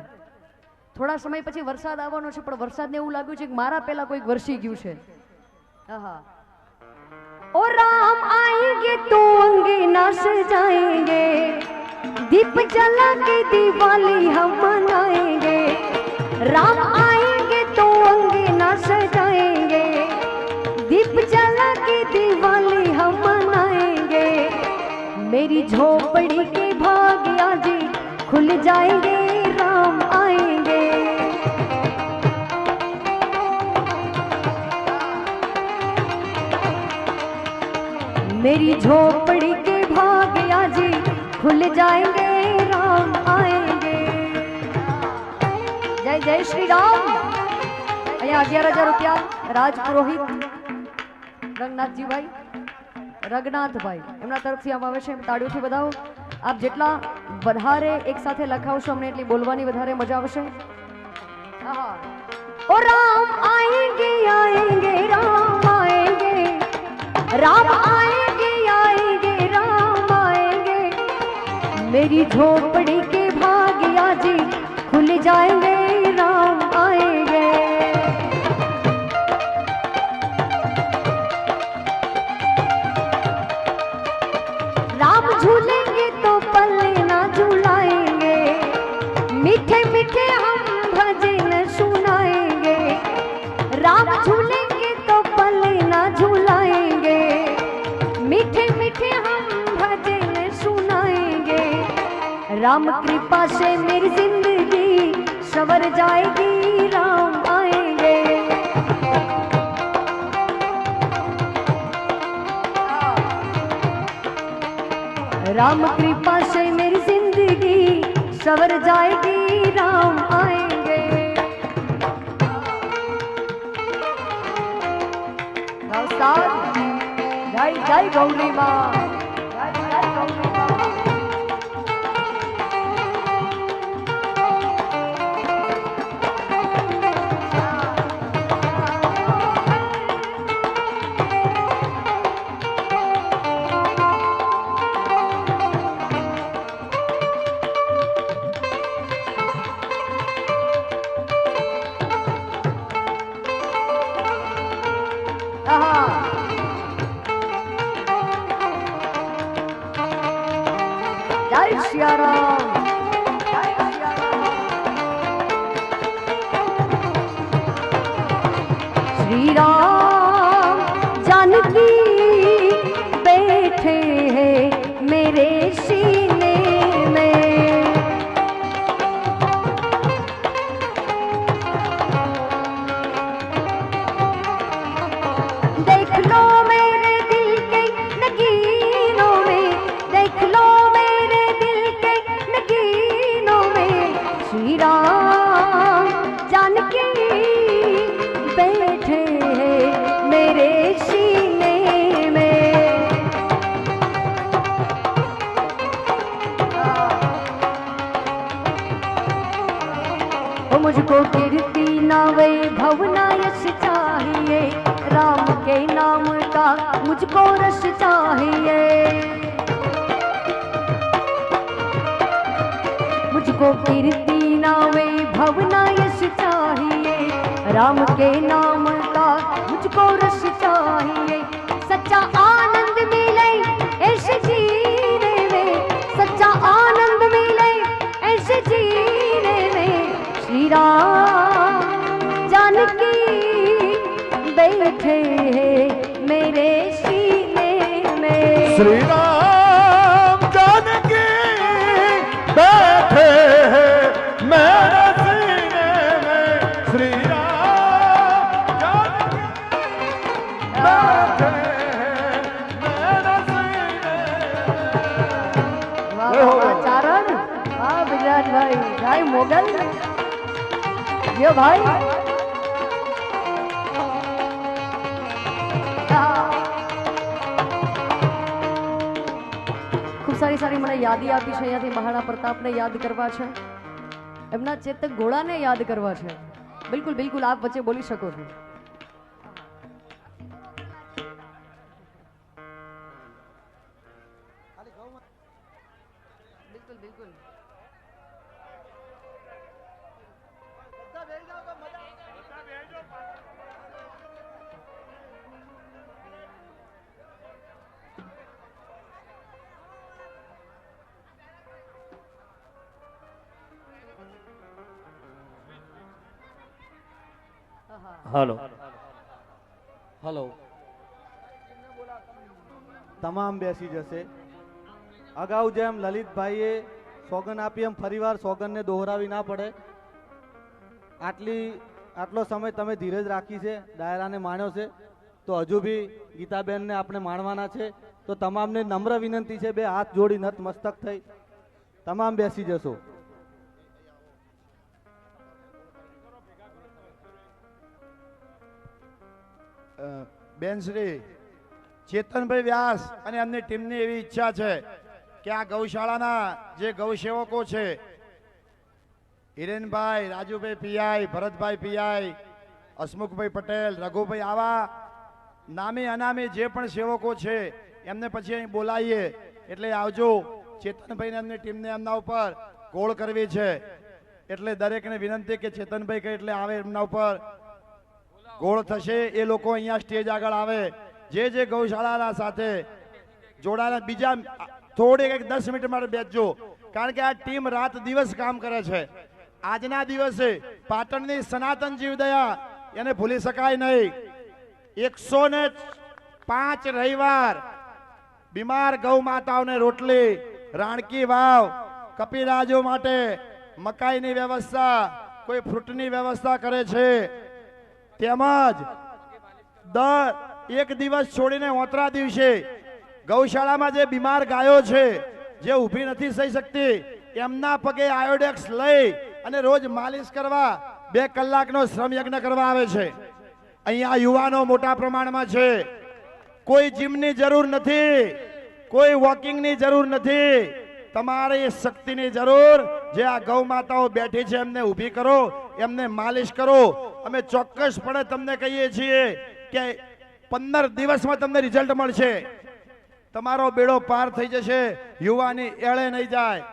[SPEAKER 1] થોડા સમય પછી વરસાદ આવવાનો છે પણ વરસાદને એવું લાગ્યું છે કે મારા પહેલા કોઈક વરસી ગયું છે હા હા ओ राम आएंगे तो अंगना सजाएंगे दीप जला के दिवाली हम मनाएंगे राम आएंगे तो अंगना सजाएंगे दीप जला के दिवाली हम मनाएंगे मेरी झोपड़ी के भाग आज खुल जाएंगे राम आएंगे मेरी झोपड़ी के भाग आज खुल जाएंगे राम आएंगे जय जय श्री राम અહીંયા 11,000 રૂપિયા રાજ પુરોહિત રંગનાથજીભાઈ રઘનાથભાઈ એમના તરફથી આમ આવે છે તાળીઓથી વધાવો આપ જેટલા વધારે એક સાથે લખાવશો અમને એટલી બોલવાની વધારે મજા આવશે ઓ રામ આएंगे आएंगे राम आएंगे राम आएंगे आएंगे राम आएंगे मेरी झोपड़ी के भाग आज खुल जाएंगे राम आएंगे राम झूलेंगे तो पल्ले ना झुलाएंगे मीठे मीठे हम भजन सुनाएंगे राम झूलेंगे तो पल्ले ना झुलाएंगे मीठे मीठे हम भजन सुनाएंगे राम कृपा से मेरी जिंदगी सवर जाएगी राम आएंगे राम कृपा से मेरी जिंदगी सवर जाएगी राम आएंगे जय जय गौरी माँ जय जय गौरी माँ જય સિયારામ श्री राम जानकी बैठे हैं मेरे सीने में देख लो मेरे दिल के नगीनों में देख लो मेरे दिल के नगीनों में श्री राम जानकी बैठे हैं मेरे सीने में ओ मुझको कीर्ति ना वैभव ना यश चाहिए राम के नाम का मुझको रस चाहिए मुझको कीर्ति ना वैभव ना यश चाहिए राम के नाम का मुझको रस चाहिए सच्चा आनंद मिले ऐसे जीने में सच्चा आनंद मिले ऐसे जीने में श्री राम जानकी बैठे हैं मेरे सीने में
[SPEAKER 3] श्री राम जानकी बैठे हैं मेरे सीने में श्री राम जानकी बैठे हैं मेरे सीने में।
[SPEAKER 1] वाह वाह चारण वाह विराट भाई भाई मोगल यो भाई ખૂબ સારી મને યાદી આપી છે અહીંયાથી મહારાણા પ્રતાપને યાદ કરવા છે એમના ચેતક ઘોડાને યાદ કરવા છે બિલકુલ બિલકુલ આપ વચ્ચે બોલી શકો છો બિલકુલ બિલકુલ
[SPEAKER 4] હાલો
[SPEAKER 5] હલો તમામ બેસી જશે અગાઉ જેમ લલિતભાઈએ સોગન આપી એમ ફરીવાર સોગનને દોહરાવી ના પડે આટલો સમય તમે ધીરજ રાખી છે ડાયરાને માણ્યો છે તો હજુ બી ગીતાબેનને આપણે માણવાના છે તો તમામને નમ્ર વિનંતી છે બે હાથ જોડી નતમસ્તક થઈ તમામ બેસી જશો
[SPEAKER 6] બેન શ્રી ચેતનભાઈ વ્યાસ અને એમની ટીમની એવી ઈચ્છા છે કે આ ગૌશાળાના જે ગૌસેવકો છે હિરેનભાઈ રાજુભાઈ પીઆઈ ભરતભાઈ પીઆઈ હસમુખભાઈ પટેલ રઘુભાઈ આવા નામી અનામી જે પણ સેવકો છે એમને પછી અહીં બોલાવીએ એટલે આવજો ચેતનભાઈને એમની ટીમને એમના ઉપર ગોળ કરવી છે એટલે દરેકને વિનંતી કે ચેતનભાઈ કહે એટલે આવે એમના ઉપર ગોળ થશે એ લોકો અહીંયા સ્ટેજ આગળ આવે જે ગૌશાળાના સાથે જોડાયેલા બીજા થોડીક 10 મિનિટ માટે બેસજો કારણ કે આ ટીમ રાત દિવસ કામ કરે છે આજના દિવસે પાટણની સનાતન જીવદયા એને ભૂલી શકાય નહીં 105 રવિવાર બીમાર ગૌ માતાઓને રોટલી રાણકી વાવ કપિરાજો માટે મકાઈની વ્યવસ્થા કોઈ ફ્રૂટની વ્યવસ્થા કરે છે તેમજ દર એક દિવસ છોડીને 3 દિવસે ગૌશાળામાં જે બીમાર ગાયો છે જે ઊભી નથી થઈ શકતી એમના પગે આયોડેક્સ લઈ અને રોજ માલિશ કરવા 2 કલાકનો શ્રમ યજ્ઞ કરવા આવે છે અહીંયા યુવાનો મોટા પ્રમાણમાં છે કોઈ જીમની જરૂર નથી કોઈ વોકિંગની જરૂર નથી તમારે એ શક્તિની જરૂર જે આ ગૌ માતાઓ બેઠી છે એમને ઊભી કરો એમને માલિશ કરો અમે ચોક્કસપણે તમને કહીએ છીએ કે 15 દિવસમાં તમને રિઝલ્ટ મળશે તમારો બેડો પાર થઈ જશે યુવાની એળે નહીં જાય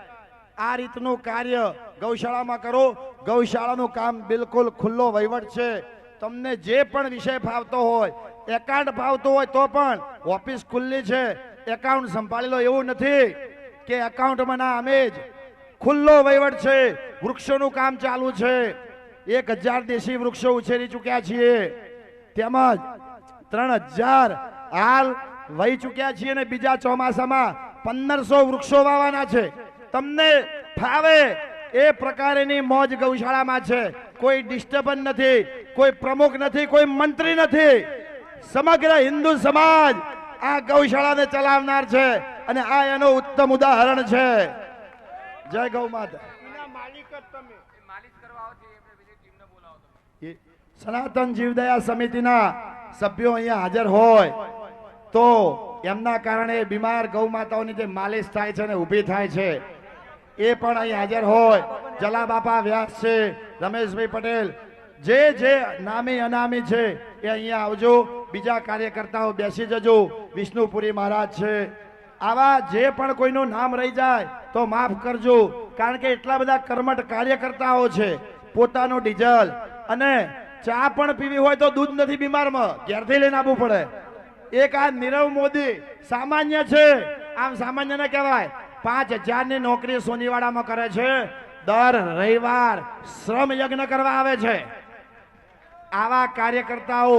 [SPEAKER 6] આ રીતનું કાર્ય ગૌશાળામાં કરો ગૌશાળાનું કામ બિલકુલ ખુલ્લો વહીવટ છે તમને જે પણ વિષય ફાવતો હોય એકાઉન્ટ ફાવતો હોય તો પણ ઓફિસ ખુલ્લી છે એકાઉન્ટ સંભાળી લો એવું નથી કે એકાઉન્ટમાં ના અમે જ ખુલ્લો વહીવટ છે, વૃક્ષોનું કામ ચાલુ છે, 1000 દેશી વૃક્ષો ઉછેરી ચૂક્યા છીએ, તેમજ 3000 હાલ વહી ચૂક્યા છીએ અને બીજા ચોમાસામાં 1500 વૃક્ષો વાવવાના છે. તમને ફાવે એ પ્રકારની મોજ ગૌશાળામાં છે. કોઈ ડિસ્ટર્બન્સ નથી, કોઈ પ્રમુખ નથી, કોઈ મંત્રી નથી. સમગ્ર હિન્દુ સમાજ આ ગૌશાળાને ચલાવનાર છે અને આ એનો ઉત્તમ ઉદાહરણ છે. જય ગૌ માતા. સનાતન જીવદયા સમિતિના સભ્યો અહીંયા હાજર હોય તો એમના કારણે બીમાર ગૌ માતાઓની જે માલિશ થાય છે અને ઊભી થાય છે એ પણ અહીં હાજર હોય. જલાબાપા વ્યાસ છે, રમેશભાઈ પટેલ, જે નામી અનામી છે એ અહીંયા આવજો. બીજા કાર્યકર્તાઓ બેસી જજો. વિષ્ણુપુરી મહારાજ છે. આવા જે પણ કોઈનું નામ રહી જાય તો માફ કરજો, કારણ કે એટલા બધા કર્મઠ કાર્યકર્તાઓ છે. પોતાનું ડીઝલ અને ચા પણ પીવી હોય તો દૂધ નથી બીમારમાં, ઘેરથી લઈને આવવું પડે. એક આ નીરવ મોદી સામાન્ય છે, આમ સામાન્ય ને કહેવાય. 5000 ની નોકરી સોનીવાડામાં કરે છે, દર રવિવાર શ્રમ યજ્ઞ કરવા આવે છે. આવા કાર્યકર્તાઓ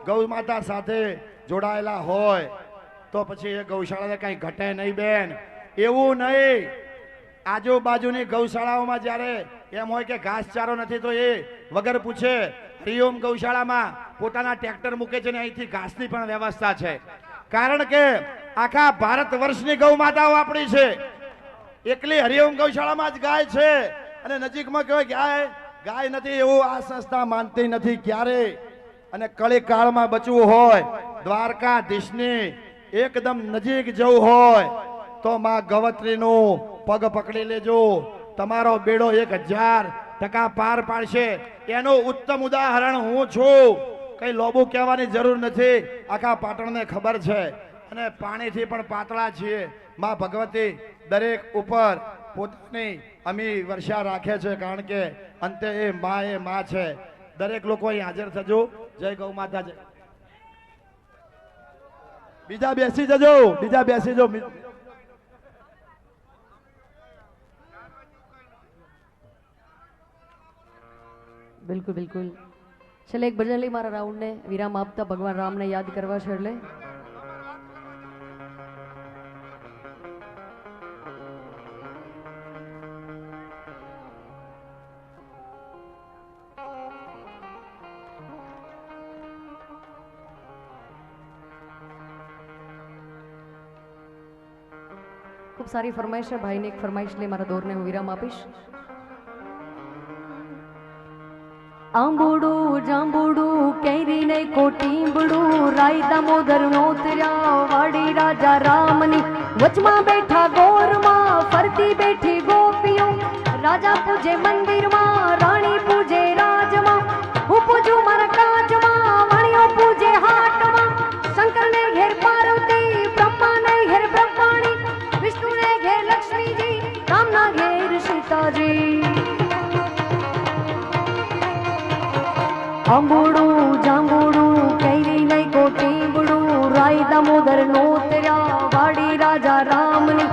[SPEAKER 6] ગૌ માતા સાથે જોડાયેલા હોય તો પછી એ ગૌશાળાને કઈ ઘટે નહીં બેન. એવું નહીં, આજુબાજુની ગૌશાળાઓમાં જ્યારે એમ હોય કે ઘાસચારો નથી તો એ વગર પૂછે હરિઓમ ગૌશાળામાં પોતાના ટ્રેક્ટર મૂકે છે ને અહીંથી ઘાસની પણ વ્યવસ્થા છે. કારણ કે આખા ભારત વર્ષની ગૌ માતાઓ આપણી છે. એકલી હરિઓમ ગૌશાળામાં જ ગાય છે અને નજીકમાં કહેવાય ગાય નથી એવું આ સંસ્થા માનતી નથી ક્યારે. અને કળી કાળમાં બચવું હોય, દ્વારકાધીશની એકદમ નજીક જવું હોય તો માં ગવત્રીનું પગ પકડી લેજો. તમારો બેડો 1000% પાર પાડશે. એનું ઉત્તમ ઉદાહરણ હું છું. કઈ લોબુ કહેવાની જરૂર નથી, આખા પાટણને ખબર છે. અને પાણીથી પણ પાતળા છીએ. માં ભગવતી દરેક ઉપર પોતાની અમી વર્ષા રાખે છે, કારણ કે અંતે એ માં છે. દરેક લોકો અહીં હાજર થજો. જય ગૌ માતા. જય. બીજા બેસી જજો, બીજા બેસી જો.
[SPEAKER 1] બિલકુલ બિલકુલ. છેલ્લે એક ભજન લઈ મારા રાઉન્ડને વિરામ આપતા ભગવાન રામને યાદ કરવા છે. એટલે ખૂબ સારી ફરમાઈશ છે. ભાઈને એક ફરમાઈશ લઈ મારા દોરને હું વિરામ આપીશ. આંબુડું જાંબુડું કેરી ને કોટીંબડું રાય દામોદર નોતર્યા વાડી રાજા રામની વચમાં બેઠા ગોરમાં ફરતી બેઠી ગોપીઓ. રાજા પૂજે મંદિરમાં, રાણી પૂજે રાજમાં, હું પૂજું મારા કાચમાં, વાણીઓ પૂજે હાટમાં. શંકર ને ઘેર પાર્વતી, બ્રહ્મા ને ઘેર બ્રહ્માણી, વિષ્ણુ ને ઘેર લક્ષ્મીજી, રામના ઘેર સીતાજી. આંબુડું જાંબુડું કેરી નહીં કોટીંબડું રાય દામોદર નોતર્યા વાડી રાજા રામની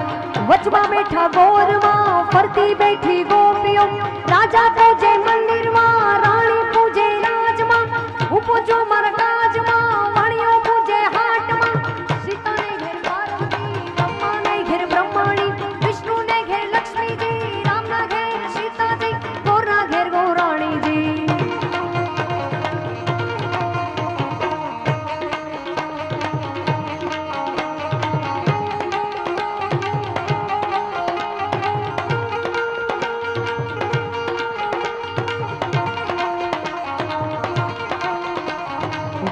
[SPEAKER 1] વચમાં બેઠા ગોરમાં ફરતી બેઠી ગોપીઓ. રાજા પૂજે મંદિરમાં, રાણી પૂજે રાજમાં, હું પૂજું મારા કાજમાં, વાણીઓ પૂજે હાટમાં. સીતાને ઘેર પાર્વતી, બ્રહ્માને ઘેર બ્રહ્માણી, વિષ્ણુને ઘેર લક્ષ્મીજી, રામના ઘેર સીતાજી, ગોરના ઘેર ગોરાણીજી.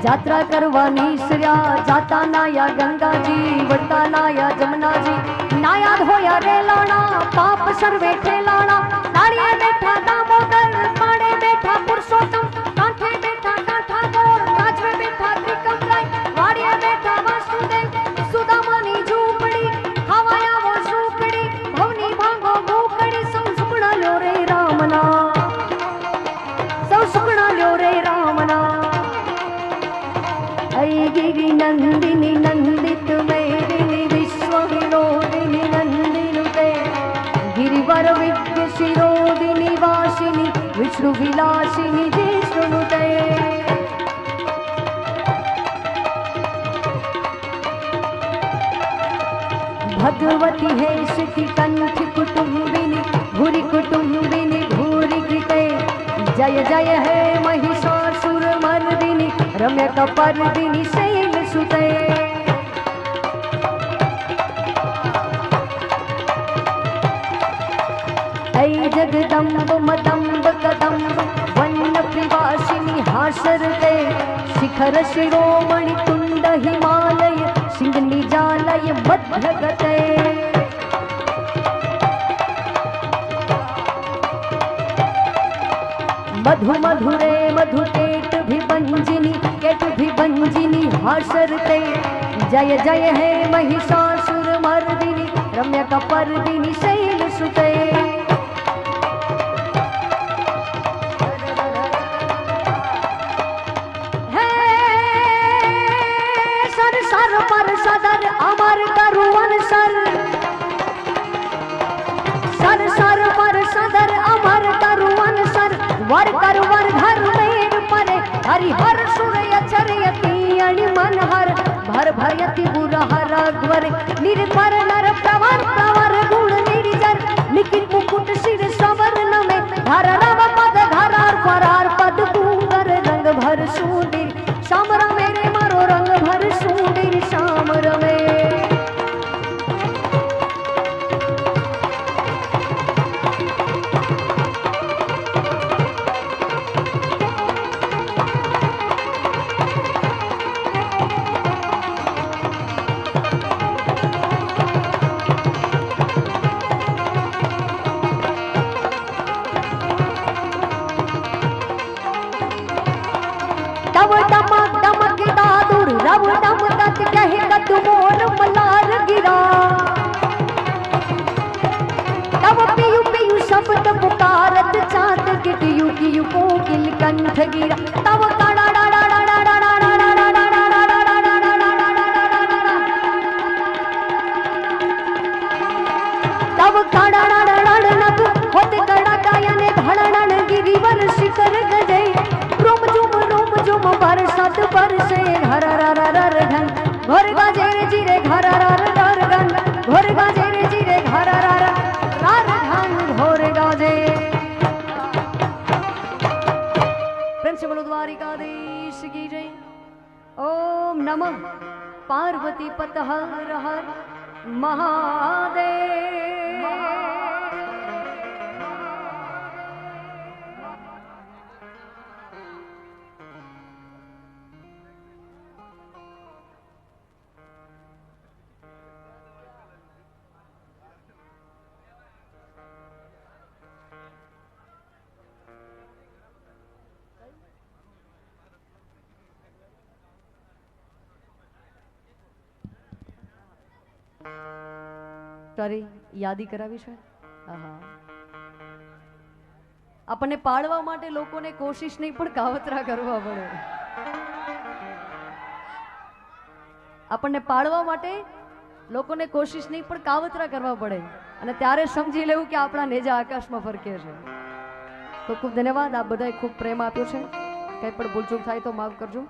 [SPEAKER 1] यात्रा करवानी श्रिया जाता नाया गंगाजी वरता नाया जमुनाजी नायाद होया रेलाना पाप सर्वे ठेलाना नाड़िए बैठा दामोदर पाड़े बैठा पुरुषोत्तम कांठे बैठा कांठा गोर काजवे बैठा त्रिकम राय वाड़िए बैठा वासुदेव सुदामानी झूपड़ी हवाया वो झूपड़ी भवनी भांगो भूकड़ी सौ सुपड़ा लो रे रामना सौ सुपड़ा लो रे रामना गिरि नंदिनी नंदित मेदिनी विश्व विनोदिनी नंदिनुत विष्णु विलासिनी जिष्णुनुते भगवती हे श्रुति कंठ कुटुंबिनी भूरि कुटुंबिनी भूरि कृते जय जय हे महिषासुर मर्दिनी रम्य कपर्दिनी शैल सुते ऐ जगदम्ब मदम्ब कदम्ब वन्न प्रिवासिनी हासरते शिखर शिरोमणि तुंड हिमालय सिंह निजालय मध्यगते मधु मधुरे मधुकेट भिभंजिनी केट भिभंजिनी हासरते जय जय हे महिषासुर मर्दिनी रम्य कपर्दिनी शैल सुते सर पर सदर अमर करुवन सर पर सदर अमर करुवन सर वर करवर धर मेर परे हरिहर सूर्य चरयति अणि मन हर भर भयति बुरहर अग्वर निर्भर नर प्रवर प्रवर गुण निर्जर निखिल मुकुट सिर सवर्ण में धर रव पद धरार फरार पद कुंगर रंग भर सूंदीर श्याम मेरे मारो रंग भर सूंदीर श्याम रमे डमक डमक दादुर रव डम तत कहे कत मोर मलार गिरा तब पियु पियु शब्द पुकारत चाँद गिटियु कियु कोकिल कंठ गिरा तब काड़ा डाड़ा डाड़ा डाड़ा डाड़ा डाड़ा तब काड़ा डाड़ा डाड़ा नभ होते कड़ा गायने धड़नन गिरिवर शिखर गजे रोम जुम बरसत बरसे घर रर ढन घोर गाजे जिरे घर रर ढन घोर गाजे जिरे घर रर ढन घोर गाजे प्रेम से बोलो द्वारिकाधीश की जय। ओम नमः पार्वती पत हर हर महादेव। તારી યાદી કરાવી છે આપણને પાડવા માટે લોકોને કોશિશ નહીં પણ કાવતરા કરવા પડે આપણને પાડવા માટે લોકોને કોશિશ નહીં પણ કાવતરા કરવા પડે અને ત્યારે સમજી લેવું કે આપણા નેજા આકાશમાં ફરકે છે તો ખૂબ ધન્યવાદ આપ બધાએ ખૂબ પ્રેમ આપ્યો છે કંઈ પણ ભૂલચૂક થાય તો માફ કરજો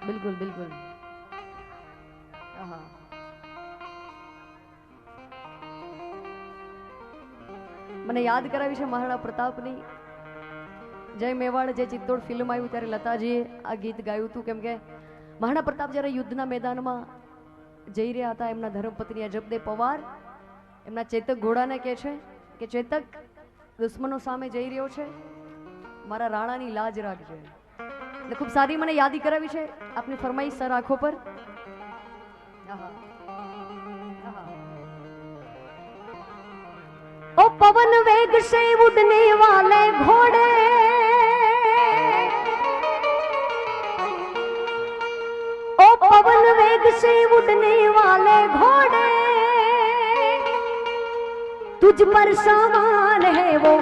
[SPEAKER 1] બિલકુલ બિલકુલ હા મને યાદ કરાવી છે મહારાણા પ્રતાપની જય મેવાડ જે ચિત્તોડ ફિલ્મ આવ્યું ત્યારે લતાજીએ આ ગીત ગાયું હતું કેમ કે મહારાણા પ્રતાપ જ્યારે યુદ્ધના મેદાનમાં જઈ રહ્યા હતા એમના ધર્મપત્ની અજબદેવ પવાર એમના ચેતક ઘોડાને કહે છે કે ચેતક દુશ્મનો સામે જઈ રહ્યો છે મારા રાણાની લાજ રાખજે એટલે ખૂબ સારી મને યાદી કરાવી છે આપની ફરમાઈશ સર આંખો પર ओ पवन वेग से उड़ने वाले घोड़े ओ पवन वेग से उड़ने वाले घोड़े तुझ पर सवार है वो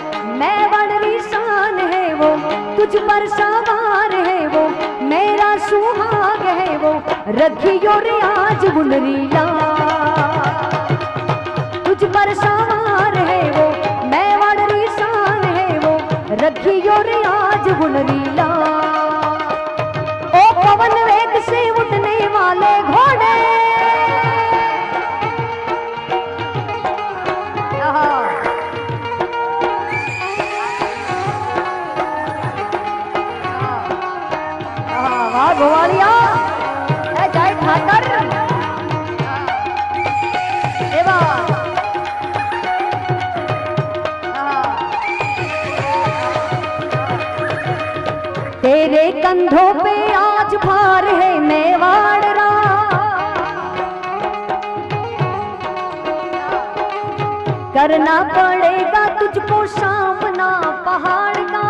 [SPEAKER 1] मेवाड़ निशान है वो तुझ पर सवार है वो मेरा सुहाग है वो रखियो रे आज बुनरीला तुझ पर सवार है वो मेवाड़ निशान है वो तेरे कंधों पे आज भार है मेवाड़ रा, करना पड़ेगा तुझको सामना पहाड़ का।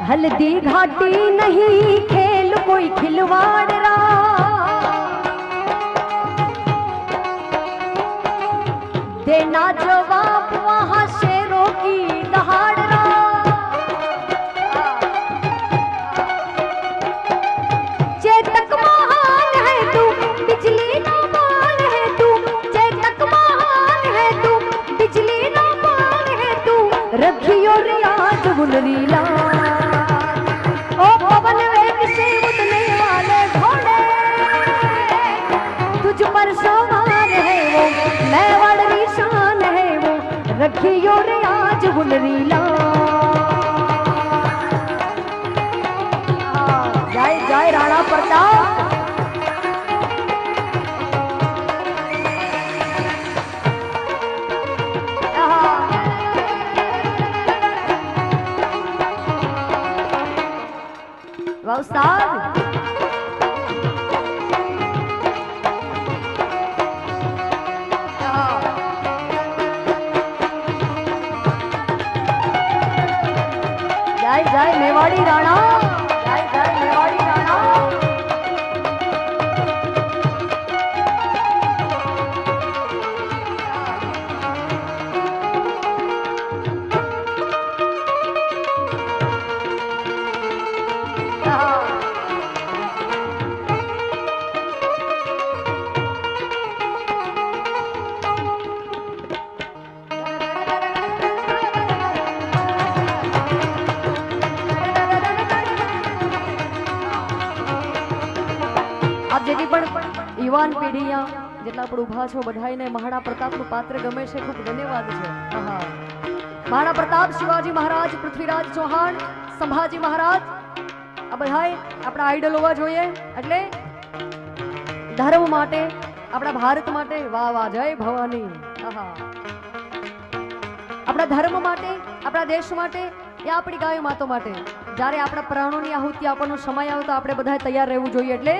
[SPEAKER 1] हल्दी घाटी नहीं खेल कोई खिलवाड़ रा, देना जवाब वहां शेरों की दहाड़ रा। चेतक महान है तू, बिजली ना मान है तू, चेतक महान है तू, बिजली ना मान है तू, रखियो रियाज गुलरीला। ओ पवन वेग से उड़ने वाले घोड़े, तुझ पर सवार है वो, मेवाड़ शान है वो, रखियो रियाज गुलरीला। जय जय राणा प्रताप। वाह उस्ताद। जय जय मेवाड़ी राणा, जय जय मेवाड़ी राणा। આપ જેટલી પણ યુવાન પેઢી જેટલા પણ ઊભા છો બધાને મહારાણા પ્રતાપનું પાત્ર ગમે છે, ખૂબ ધન્યવાદ છે। મહારાણા પ્રતાપ, શિવાજી મહારાજ, પૃથ્વીરાજ ચૌહાણ, સંભાજી મહારાજ, આ બધાય આપણા આઈડલ હોવા જોઈએ। એટલે ધર્મ માટે, આપણા ભારત માટે, વાહ વાહ જય ભવાની, આપણા ધર્મ માટે, આપણા દેશ માટે, એ આપણી ગાય માતો માટે જ્યારે આપણા પ્રાણોની આહુતિ આપવાનો સમય આવે તો આપણે બધા તૈયાર રહેવું જોઈએ। એટલે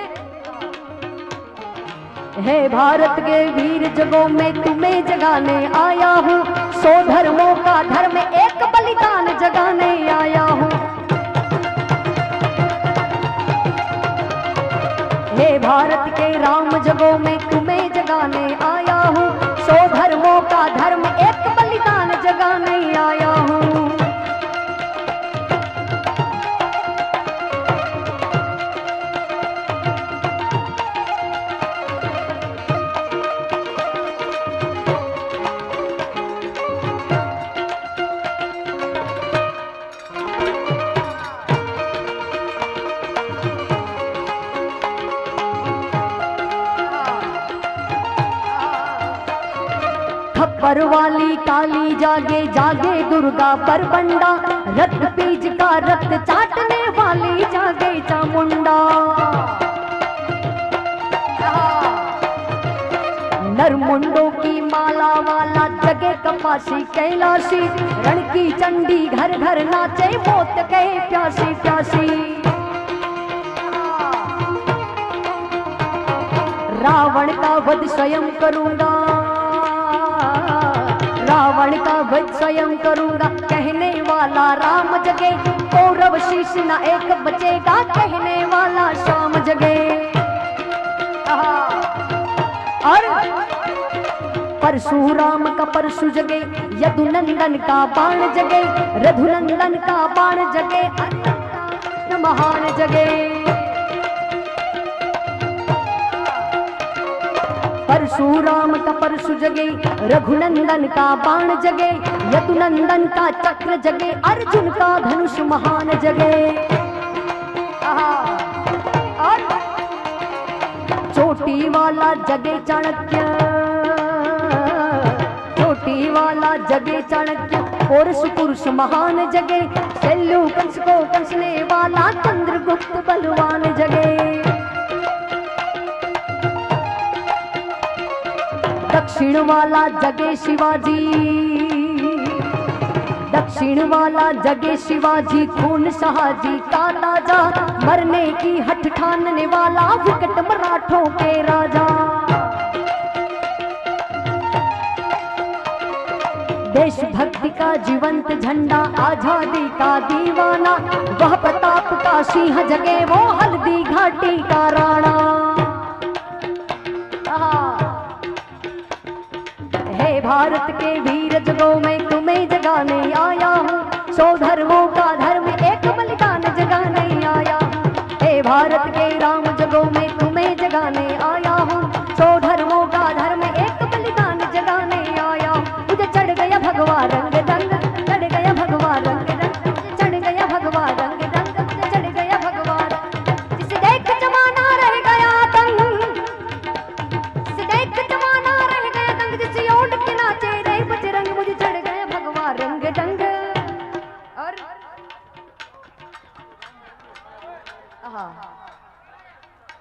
[SPEAKER 1] है भारत के वीर जगों में तुम्हें जगाने आया हूँ, 100 धर्मों का धर्म एक बलिदान जगाने आया हूँ। हे भारत के राम जगों में तुम्हें जगाने आया हूँ, 100 धर्मों का धर्म एक बलिदान जगाने आया हूँ। खप्पर वाली काली जागे जागे दुर्गा बरबंडा, रक्त बीज का रक्त चाटने वाली जागे चामुंडा। नरमुंडों की माला वाला जगे कपासी कैलाशी, रण की चंडी घर घर नाचे मौत गए प्यासी प्यासी। रावण का वध स्वयं करूंगा, रावण का वध स्वयं करूंगा, कहने वाला राम जगे, कौरव शीश न एक बचेगा, कहने वाला शाम जगे। और परशुराम का परशु जगे, यदुनंदन का बाण जगे, रघुनंदन का बाण जगे, महान जगे। परशुराम का परशु जगे, रघुनंदन का बाण जगे, यदुनंदन का चक्र जगे, अर्जुन का धनुष महान जगे। और चोटी वाला जगे चाणक्य, चोटी वाला जगे चाणक्य, पुरुष पुरुष महान जगे, शल्यु कंस को कंसने वाला चंद्रगुप्त बलवान जगे। दक्षिण वाला जगे शिवाजी, दक्षिण वाला जगे शिवाजी, खून शाहजी का ताजा, मरने की हठ ठानने वाला विकट मराठों के राजा। देशभक्ति का जीवंत झंडा, आजादी का दीवाना, वह प्रताप का सिंह जगे, वो हल्दी घाटी का राणा। हे भारत के वीर जगों में तुम्हें जगाने आया हूँ, सौ धर्मों का धर्म एक बलिदान जगाने आया हूँ। हे भारत के राम जगों में तुम्हें जगाने आया हूँ, सौ धर्मों का धर्म एक बलिदान जगाने आया हूँ। मुझे चढ़ गया भगवा रंग रंग, चढ़ गया भगवा रंग रंग, मुझे चढ़ गया भगवा रंग रंग, मुझे चढ़ गया भगवा रंग। जिसे देख जमाना रह गया दंग, जिसे देख जमाना रह गया दंग, जिसे ओढ़ के नाचे रे बजरंग, मुझे चढ़ गया भगवा रंग रंग। और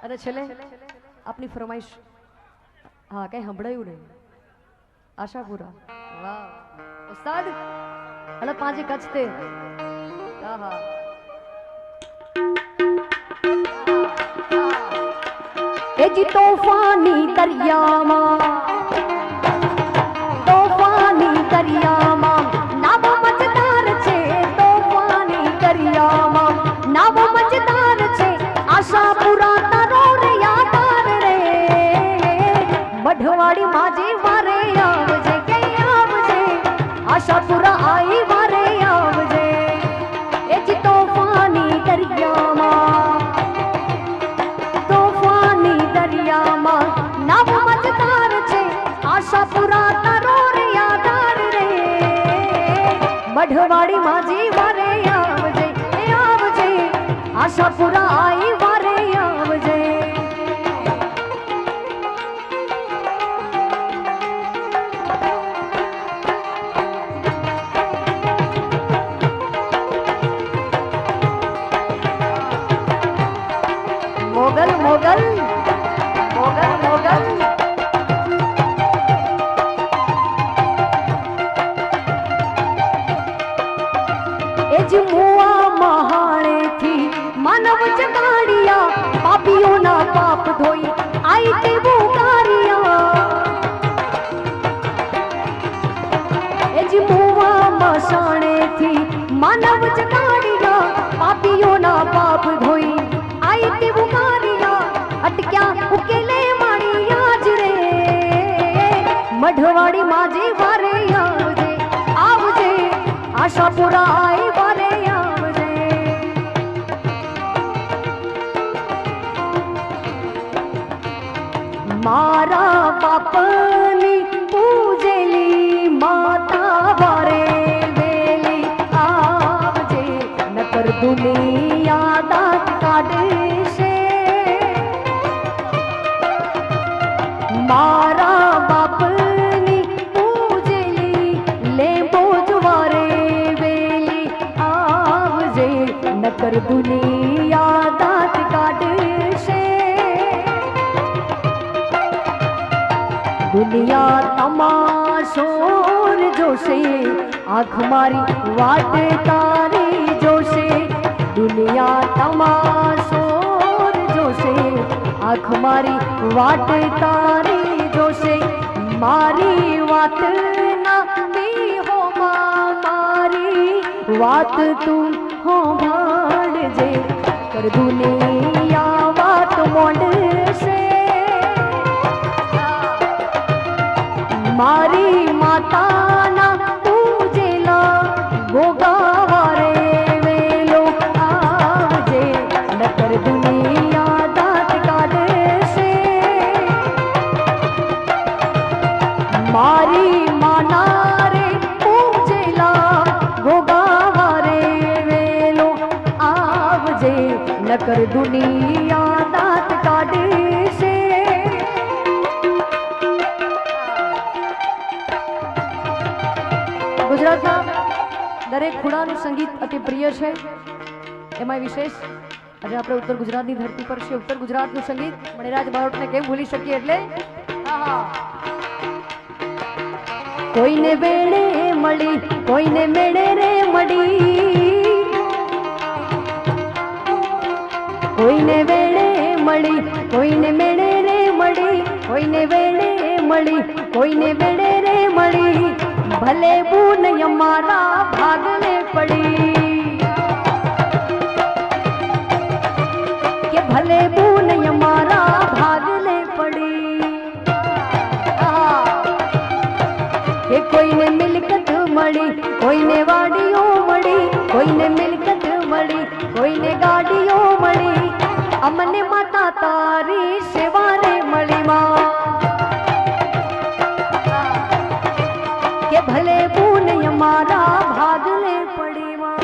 [SPEAKER 1] अरे छेले अपनी फरमाइश हाँ कहीं संभळाયું नहीं आशापुरा वाह उस्ताद अरे पांचे कच्छ थे ए जी तूफानी दरिया मां, तूफानी दरिया मां, नाव मजेदार छे, तूफानी दरिया मां, नाव मजेदार छे, आशापुरा तारो रे यादार रे, मढवाड़ी माजी मारे आवजे के आवजे, आशापुरा आई मारे आवजे। ए जी तूफानी दरिया मां, तूफानी दरिया मां, नाव मजेदार छे, आशापुरा तारो रे यादार रे, मढवाड़ी माजी मारे आवजे ए आवजे, आशापुरा आई मारे आवजे। मोगल मोगल मोगल मोगल ए जी मुआ महाणे थी मानव जगाड़िया, पापियों ना पाप धोई आई ते बुकारिया। ए जी मुआ मसाणे थी मानव जगाड़िया, पापियों ना पाप धोई आई ते बुकारिया। अटक्या उकेले माड़ी आज रे, मढवाड़ी माजी वारे आवजे आवजे, आशापुरा आई वारे आवजे। मारा बापनी पूजेली माता वारे वेली आवजे, नकर दुनिया दात काढशे। मारा बापनी पूजेली लेंबो जवारे वेली आवजे, नकर दुनिया दात काढशे। दुनिया तमाशोर जोशे, आँख मारी वाट तारी जोशे। दुनिया तमाशोर जोशे, आँख मारी वाट तारी जोशे। मारी वात ना भी हो मां, मारी वात तू हो भाड़जे, कर दुनिया वात मोंडशे। मारी माता ना पूजेला गोगावारे वेलो आवजे, नकर दुनिया दात काढशे। मारी माना रे पूजेला गोगावारे वेलो आवजे, नकर दुनिया दात काढशे। ગુજરાતના દરેક ખૂણાનું સંગીત અતિ પ્રિય છે, એમાં વિશેષ આજે આપણે ઉત્તર ગુજરાતની ધરતી પર છે. ઉત્તર ગુજરાતનું સંગીત મણિરાજ બારોટને કેમ ભૂલી શકીએ? એટલે કોઈને વેળે મળી કોઈને મેળે રે મળી કોઈને વેળે મળી કોઈને મેળે રે મળી કોઈને વેળે મળી કોઈને વેળે રે મળી ભલે બૂન અમારા ભાગને પડી કે ભલે બૂન અમારા ભાગને પડી કે કોઈને મિલકત મળી કોઈને વાડીઓ મળી કોઈને મિલકત મળી કોઈને ગાડીઓ મળી અમને માતા તારી સેવા રે મળી માં કે ભલે બૂન અમારા ભાગને પડી માં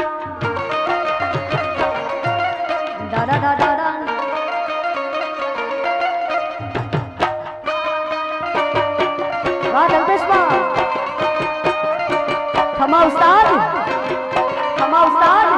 [SPEAKER 1] દાદા દાદા વાહ દલ્પેશમાં ખમા ઉસ્તાદ ખમા ઉસ્તાદ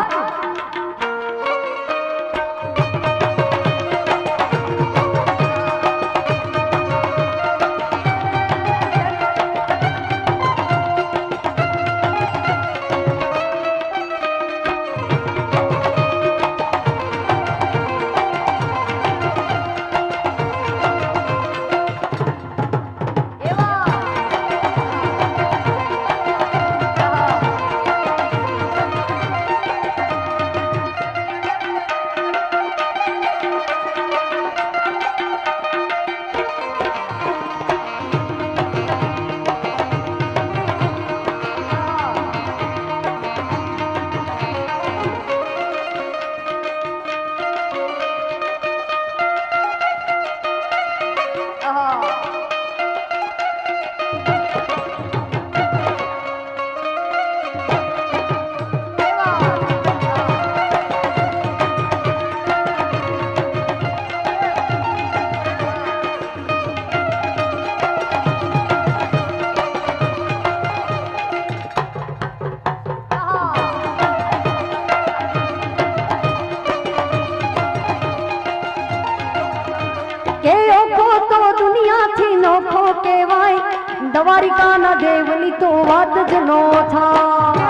[SPEAKER 1] દ્વારિકાના દેવની તો વાત જ નો થાય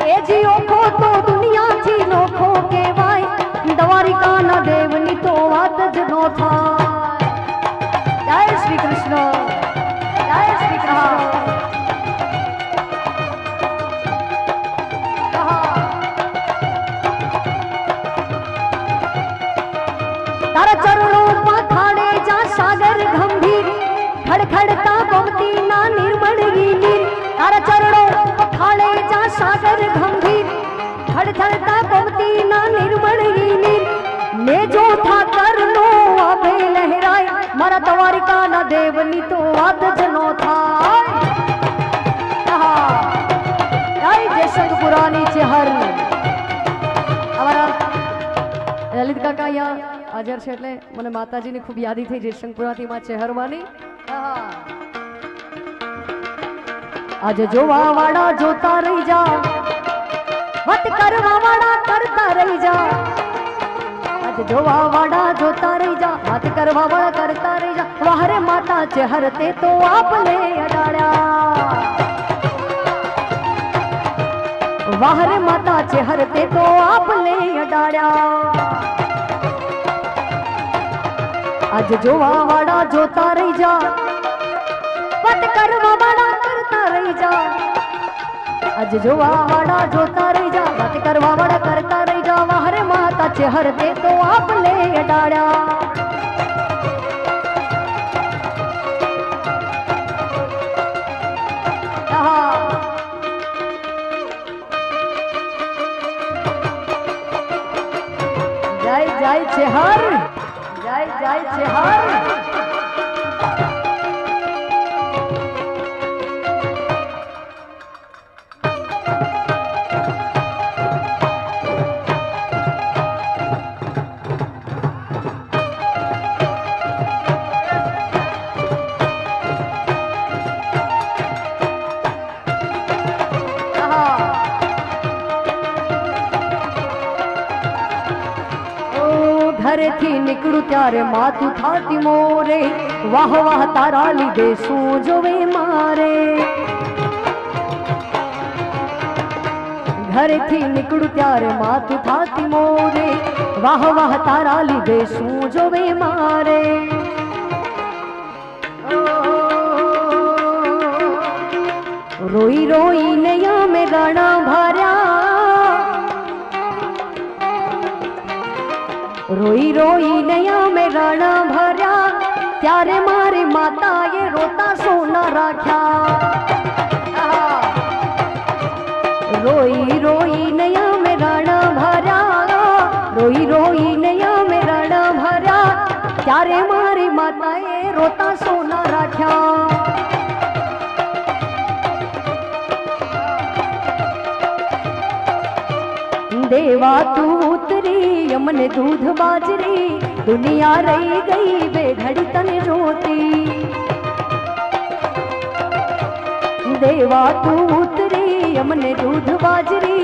[SPEAKER 1] એ જી ઓખો તો દુનિયાથી નોખો કહેવાય દ્વારિકાના દેવની તો વાત જ નો થાય જય શ્રી કૃષ્ણ જય શ્રી કૃષ્ણ तारा चरणों पखाड़े जा सागर गंभीर खड़खड़ता गोमती ना निर्मल नीर तारा चरणों पखाड़े जा सागर गंभीर खड़खड़ता गोमती ना निर्मल नीर ने जो था करनो आभे लहराय मारा द्वारिका ना देवनी तो वाद जनो था जयशंकर पुरानी चेहर ललित काका यहाँ હાજર છે એટલે મને માતાજીની ખૂબ યાદી થઈ જયશંકરપુરાથી માં ચહેરવાની આજે જોવા વાળા જોતા રહી જા વાત કરવા વાળા કરતા રહી જા આજે જોવા વાળા જોતા રહી જા વાત કરવા વાળા કરતા રહી જા વાહરે માતા ચહેર તે તો આપને અડાડ્યા વાહરે માતા ચહેર તે તો આપને અડાડ્યા आज जोवा वाड़ा जोता रही जा पट करवा वाड़ा करता रही जा आज जोवा वाड़ा जोता रही जा पट करवा वाड़ा करता रही जा वाहरे माता चेहर दे तो आपने अडाड़ा जय जय चेहर जय जय चेहर નીકળું ત્યારે માથું થાતી મોરે, વાહ વાહ તારા લીધે શું જોવે મારે. ઘરેથી નીકળું ત્યારે માથું થાતી મોરે, વાહ વાહ તારા લીધે શું જોવે મારે. રોઈ રોઈને અમે રણા ભર્યા, રોઈ રોઈને અમે રણા ભર્યા, ત્યારે મારી માતાએ રોતા સોના રાખ્યા. રોઈ રોઈને અમે રણા ભર્યા, રોઈ રોઈને અમે રણા ભર્યા, ત્યારે મારી માતાએ રોતા સોના રાખ્યા. देवा तू उतरी अमने दूध बाजरी, दुनिया रही गई बेघड़ी तने रोती. देवा तू उतरी अमने दूध बाजरी,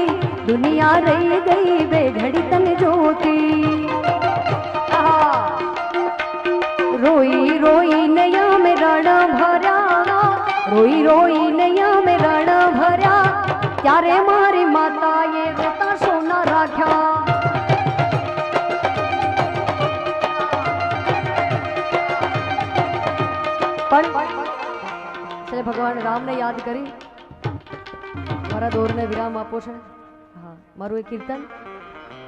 [SPEAKER 1] दुनिया रही गई बेघड़ी तने रोती. रोई रोई नया में रण भरा, रोई रोई नया में रण भरा, ત્યારે મારી માતાએ રોતા સોના રાખ્યા. પણ છેલ્લે ભગવાન રામને યાદ કરી મારા દોરને વિરામ આપો છે. હા, મારું એક કીર્તન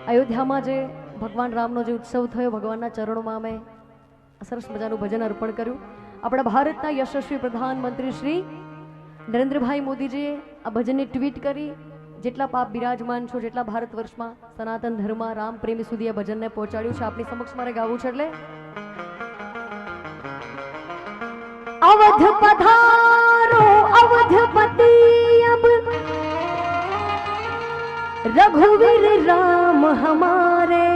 [SPEAKER 1] અયોધ્યામાં જે ભગવાન રામનો જે ઉત્સવ થયો, ભગવાનના ચરણોમાં અમે સરસ મજાનું ભજન અર્પણ કર્યું. આપણા ભારતના યશસ્વી પ્રધાનમંત્રી શ્રી નરેન્દ્રભાઈ મોદીજીએ આ ભજનની ટ્વીટ કરી. જેટલા પાપ બિરાજમાન છો, જેટલા ભારત વર્ષમાં સનાતન ધર્મ રામ પ્રેમી સુધી આ ભજનને પહોંચાડ્યું છે, આપની સમક્ષ મારે ગાવું છે. એટલે અવધ પધારો અવધપતિ, અબ रघुवीर राम हमारे,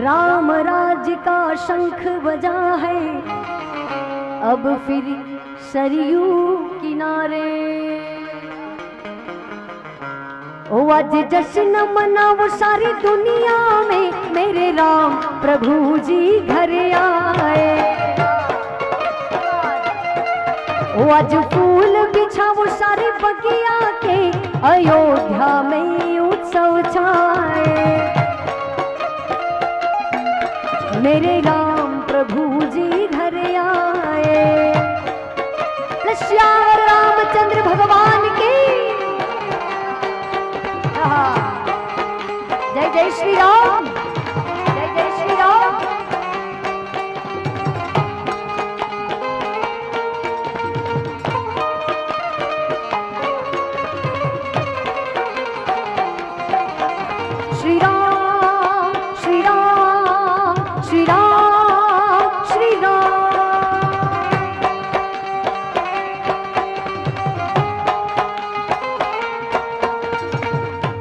[SPEAKER 1] राम राज्य का शंख बजा है अब फिर सरयू किनारे। ओ आज जश्न मनाओ सारी दुनिया में, मेरे राम प्रभु जी घर आए। ओ आज फूल बिछाओ सारी बगिया के, अयोध्या में उत्सव छाए। मेरे राम प्रभु जी घर आए। श्याम रामचंद्र भगवान की जय जय श्री राम, जय जय श्री राम। श्री राम श्री राम श्री राम श्री राम।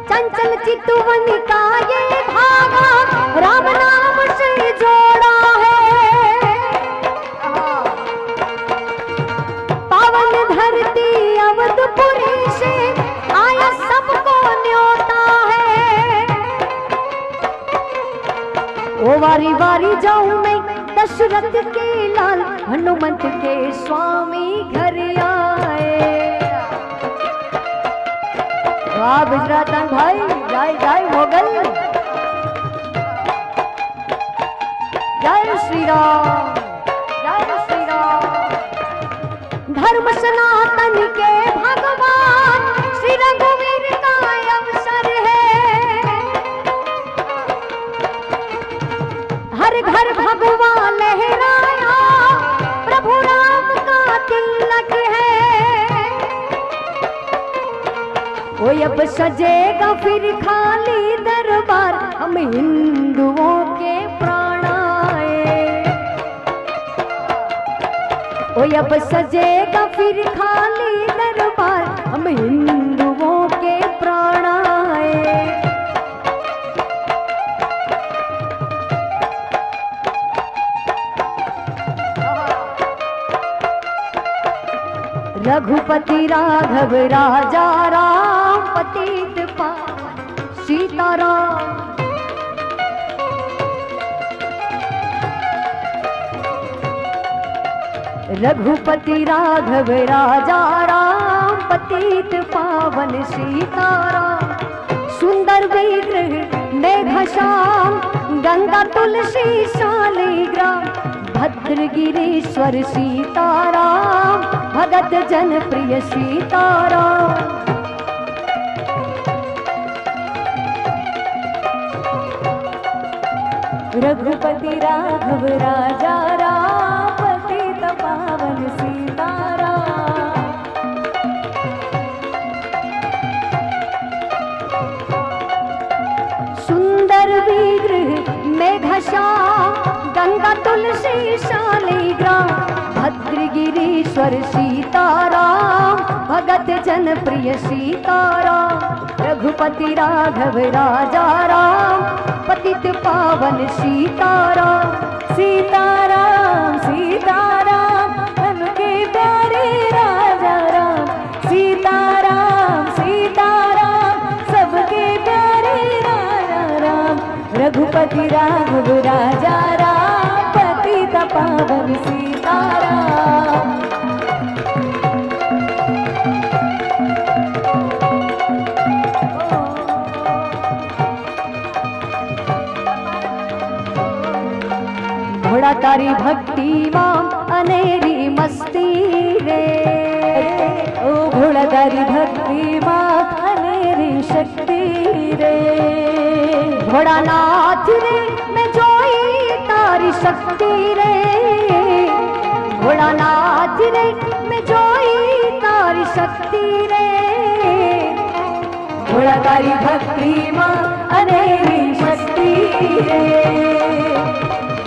[SPEAKER 1] चंचल चितवन का ये भागा, राम नाम से जोड़ा है। पावन धरती अवधपुरी से आया सबको न्योता है। ओ वारी वारी जाऊं मैं दशरथ के लाल, हनुमंत के स्वामी घर आए। वाह गुजरातन भाई, जय जय मोगल, जय श्री राम, जय श्री राम। धर्म सनातन के भगवान श्री रघुवीर का अवसर है। हर घर भगवा लहराया, प्रभु राम का तिलक है। वो अब सजेगा फिर खाली दरबार, हम हिंदुओं के प्राण आए। वो अब सजेगा फिर खाली दरबार, हम हिंदुओं के प्राण आए। रघुपति राघव राजा राम, पतित पावन सीताराम। रघुपति राघव राजा राम पतित पावन सीताराम सुंदर विग्रह मेघश्याम गंगा तुलसी शालिग्राम भद्र गिरीश्वर सीताराम भगत जन प्रिय सीताराम
[SPEAKER 2] रघुपति राघव राजा राम पतित पावन सीताराम
[SPEAKER 1] सुंदर विग्रह मेघश्याम गंगा तुलसी शालिग्राम भद्र गिरीश्वर सीताराम भगत जन प्रिय सीताराम रघुपति राघव राजा राम पतित पावन सीताराम
[SPEAKER 2] सीताराम सीताराम उनके प्यारे राजा राम सीताराम सीताराम सबके प्यारे राजा राम रघुपति राघव राजा राम पतित पावन सीताराम
[SPEAKER 1] घोड़ा तारी भक्ति माम अनेरी मस्ती रे
[SPEAKER 2] ओ घोड़ा तारी भक्ति माँ अनेरी शक्ति रे
[SPEAKER 1] घोड़ा नाथ रे मैं जोई तारी शक्ति रे घोड़ा नाथ रे मैं जोई तारी शक्ति रे
[SPEAKER 2] घोड़ा तारी भक्ति माँ अनेरी शक्ति रे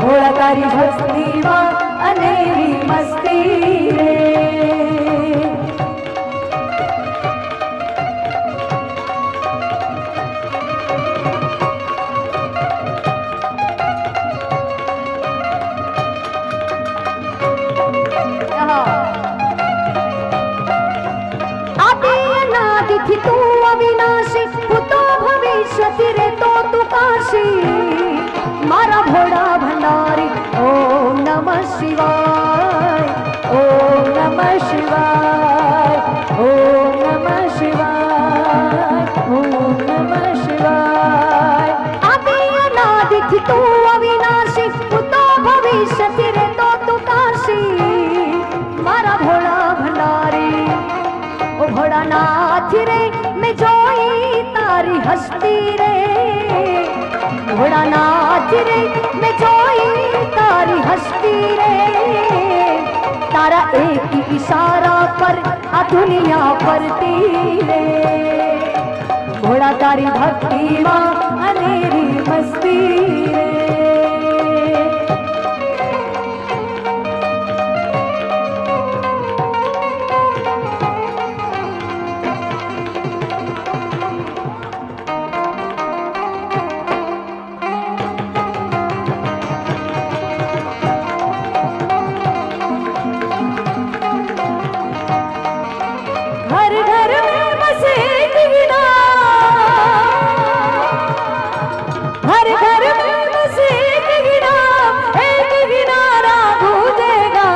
[SPEAKER 2] घोड़ा तारी भक्ति माँ अनेरी मस्ती रे
[SPEAKER 1] आदि अनादि थी तू अविनाशी भूतो भविष्यति रे तो तू काशी मारा भोड़ा भंडारी ओम नमः शिवाय
[SPEAKER 2] ओम नमः शिवाय ओम नमः शिवाय ओम नमः शिवाय
[SPEAKER 1] आदि अनादि थी तू अविनाशी भूतो भविष्यति रे तो तू काशी मारा भोड़ा भंडारी ओ भोड़ा नाथ रे मैं जोई तारी हस्ती रे घोड़ा नाच रे मैं जोई तारी हस्ती रे तारा एक ही इशारा पर आ दुनिया परती रे
[SPEAKER 2] घोड़ा तारी भक्ति माँ अनेरी मस्ती रे हर घर में बसे गिना हर घर में बसे गिना एक गिनारा गूंजेगा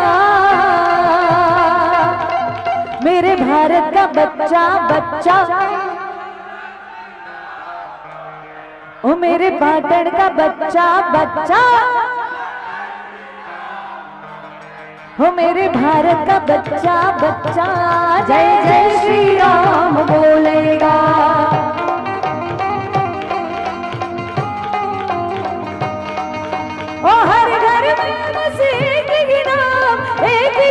[SPEAKER 2] मेरे भारत का बच्चा बच्चा ओ मेरे पाटन का बच्चा बच्चा हो मेरे भारत का बच्चा बच्चा जय जय श्री राम बोलेगा ओ हर घर में बस एक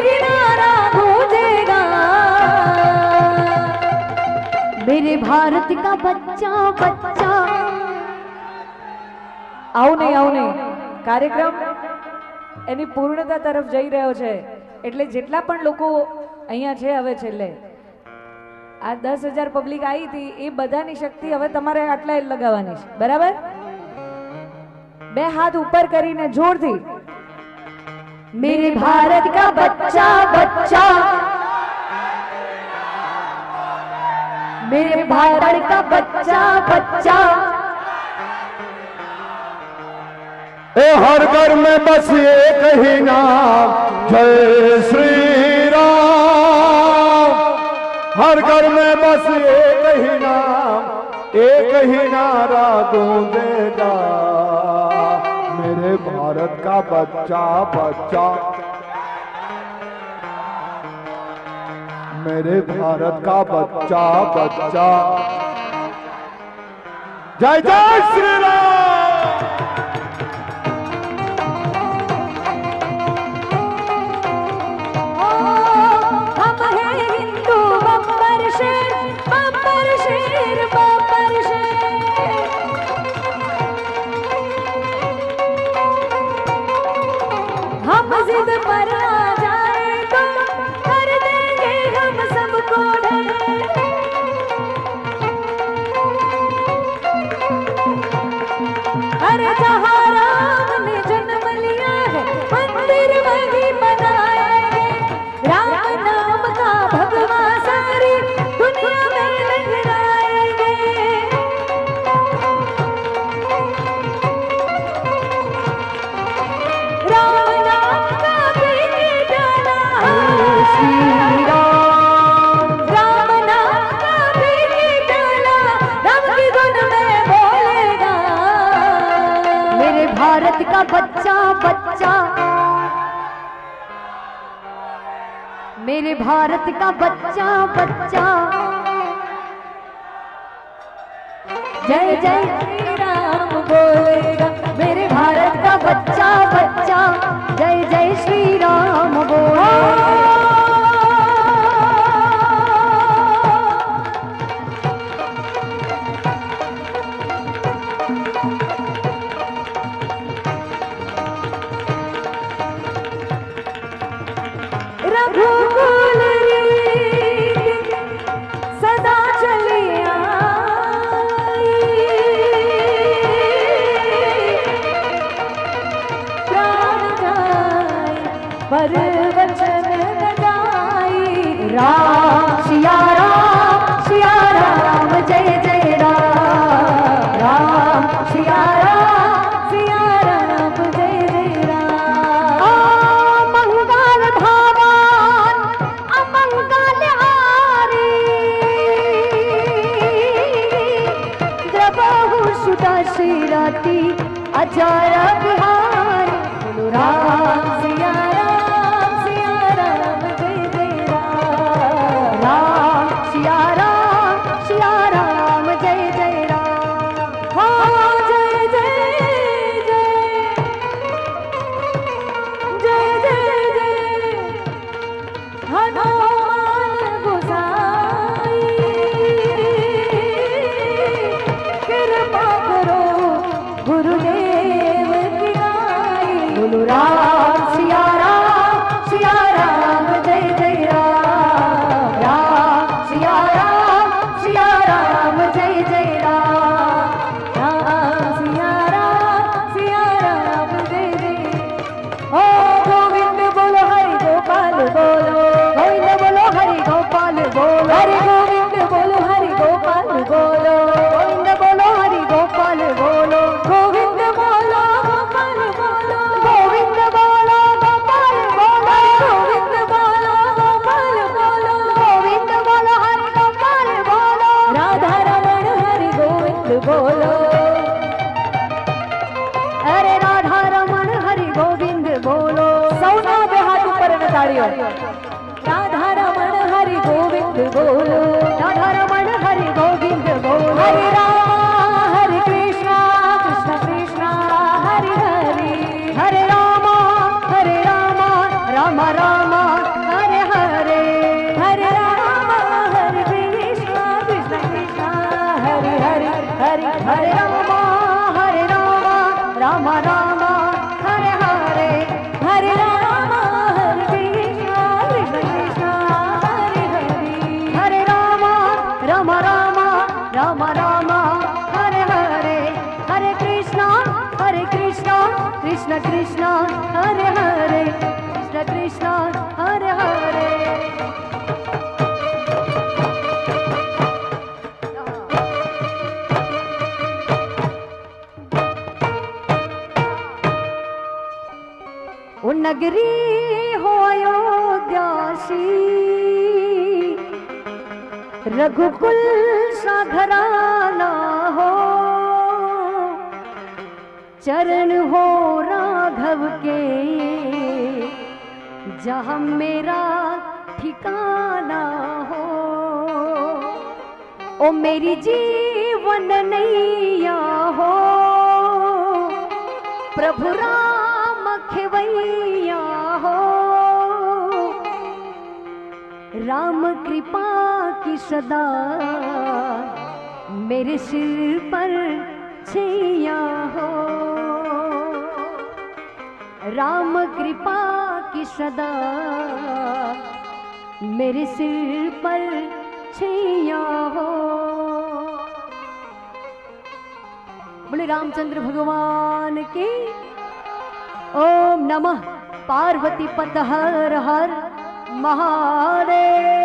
[SPEAKER 2] गिनारा गूंजेगा
[SPEAKER 1] मेरे भारत का बच्चा बच्चा
[SPEAKER 2] આવું નહીં કાર્યક્રમ એની પૂર્ણતા તરફ જઈ રહ્યો છે એટલે જેટલા પણ લોકો અહીંયા છે હવે છેલ્લે આ 10,000 પબ્લિક આવી હતી એ બધાની શક્તિ હવે તમારે આટલા લગાવવાની છે બરાબર બે હાથ ઉપર કરીને જોરથી
[SPEAKER 1] मेरे भारत का बच्चा बच्चा मेरे भारत का बच्चा बच्चा
[SPEAKER 3] ए हर घर में बस एक ही नाम जय श्री बस एक ही नारा गूंजेगा, मेरे भारत का बच्चा बच्चा, मेरे भारत का बच्चा बच्चा। जय जय श्री राम।
[SPEAKER 2] हम हैं हिंदू बब्बर शेर, बब्बर शेर, बब्बर शेर। हम जिद पर आ जाए तो कर देंगे हम सबको ढेर। अरे जहाँ राम ने जन्म लिया है मंदिर वही बनाएंगे, राम नाम का भगवा सारी दुनिया में लहराएंगे। राम नाम का बीज डाला श्री राम, राम नाम का बीज डाला राम की धुन में बोलेगा।
[SPEAKER 1] मेरे भारत का बच्चा बच्चा, मेरे भारत का बच्चा बच्चा,
[SPEAKER 2] जय जय श्री राम बोलेगा। मेरे भारत का बच्चा बच्चा,
[SPEAKER 1] जय जय श्री राम बोले।
[SPEAKER 2] रघुकुल रीत सदा चली आई, प्राण जाए पर वचन न जाई।
[SPEAKER 1] राम सिया राम जय जय राम, राम सिया
[SPEAKER 2] राम जय जय राम।
[SPEAKER 1] मंगल भवन अमंगल हारी, द्रवहु सुधा शिरति अजर बिहारी। बोलो राम
[SPEAKER 2] सिया राम जय जय राम।
[SPEAKER 1] राम सिया राम जय जय राम।
[SPEAKER 2] हाँ जय जय जय जय जय जय हनुमान गोसाई, कृपा करो गुरुदेव की नाई।
[SPEAKER 1] बोलो राम सिया राम जय जय राम, राम सिया राम जय जय राम।
[SPEAKER 2] राम सिया राम जय जय। ओ गोविंद बोलो हरि गोपाल बोलो,
[SPEAKER 1] गोविंद बोलो हरि गोपाल बोलो,
[SPEAKER 2] हरि गोविंद बोलो हरि गोपाल बोलो,
[SPEAKER 1] गोविंद बोलो हरि गोपाल बोलो,
[SPEAKER 2] गोविंद बोलो गोपाल बोलो,
[SPEAKER 1] गोविंद बोलो गोपाल बोलो,
[SPEAKER 2] गोविंद बोलो गोपाल बोलो,
[SPEAKER 1] गोविंद बोलो हरि गोपाल बोलो।
[SPEAKER 2] राधा रमण हरि गोविंद बोलो।
[SPEAKER 1] अरे राधा रमण हरि गोविंद बोलो।
[SPEAKER 2] સૌના બે હાથ ઉપર અને તાળીઓ। રાધા રમણ હરિ ગોવિંદ બોલો,
[SPEAKER 1] राधा रमण हरि गोविंद बोलो।
[SPEAKER 2] હરે રામ હરે કૃષ્ણ કૃષ્ણ કૃષ્ણ હરે હરે,
[SPEAKER 1] हरे राम राम राम हरे हरे,
[SPEAKER 2] હરે રામ હરે કૃષ્ણ કૃષ્ણ કૃષ્ણ હરે હરે, હરે
[SPEAKER 1] हरे
[SPEAKER 2] હરે
[SPEAKER 1] राम राम राम हरे हरे,
[SPEAKER 2] હરે રામ હરે કૃષ્ણ કૃષ્ણ કૃષ્ણ હરે હરે,
[SPEAKER 1] हरे राम राम हरे हरे, हरे कृष्ण कृष्ण कृष्ण हरे हरे, कृष्ण कृष्ण हरे हरे। वो नगरी हो अयोध्यासी, रघुकुल सा घराना हो, चरण हो राघव के, जहाँ मेरा ठिकाना हो। ओ मेरी जीवन नैया हो, प्रभु राम खेवैया हो। राम कृपा की सदा मेरे सिर पर छैया हो। राम कृपा की सदा मेरे सिर पर छैया हो। बोले रामचंद्र भगवान की। ओम नमः पार्वती पत हर हर महादेव।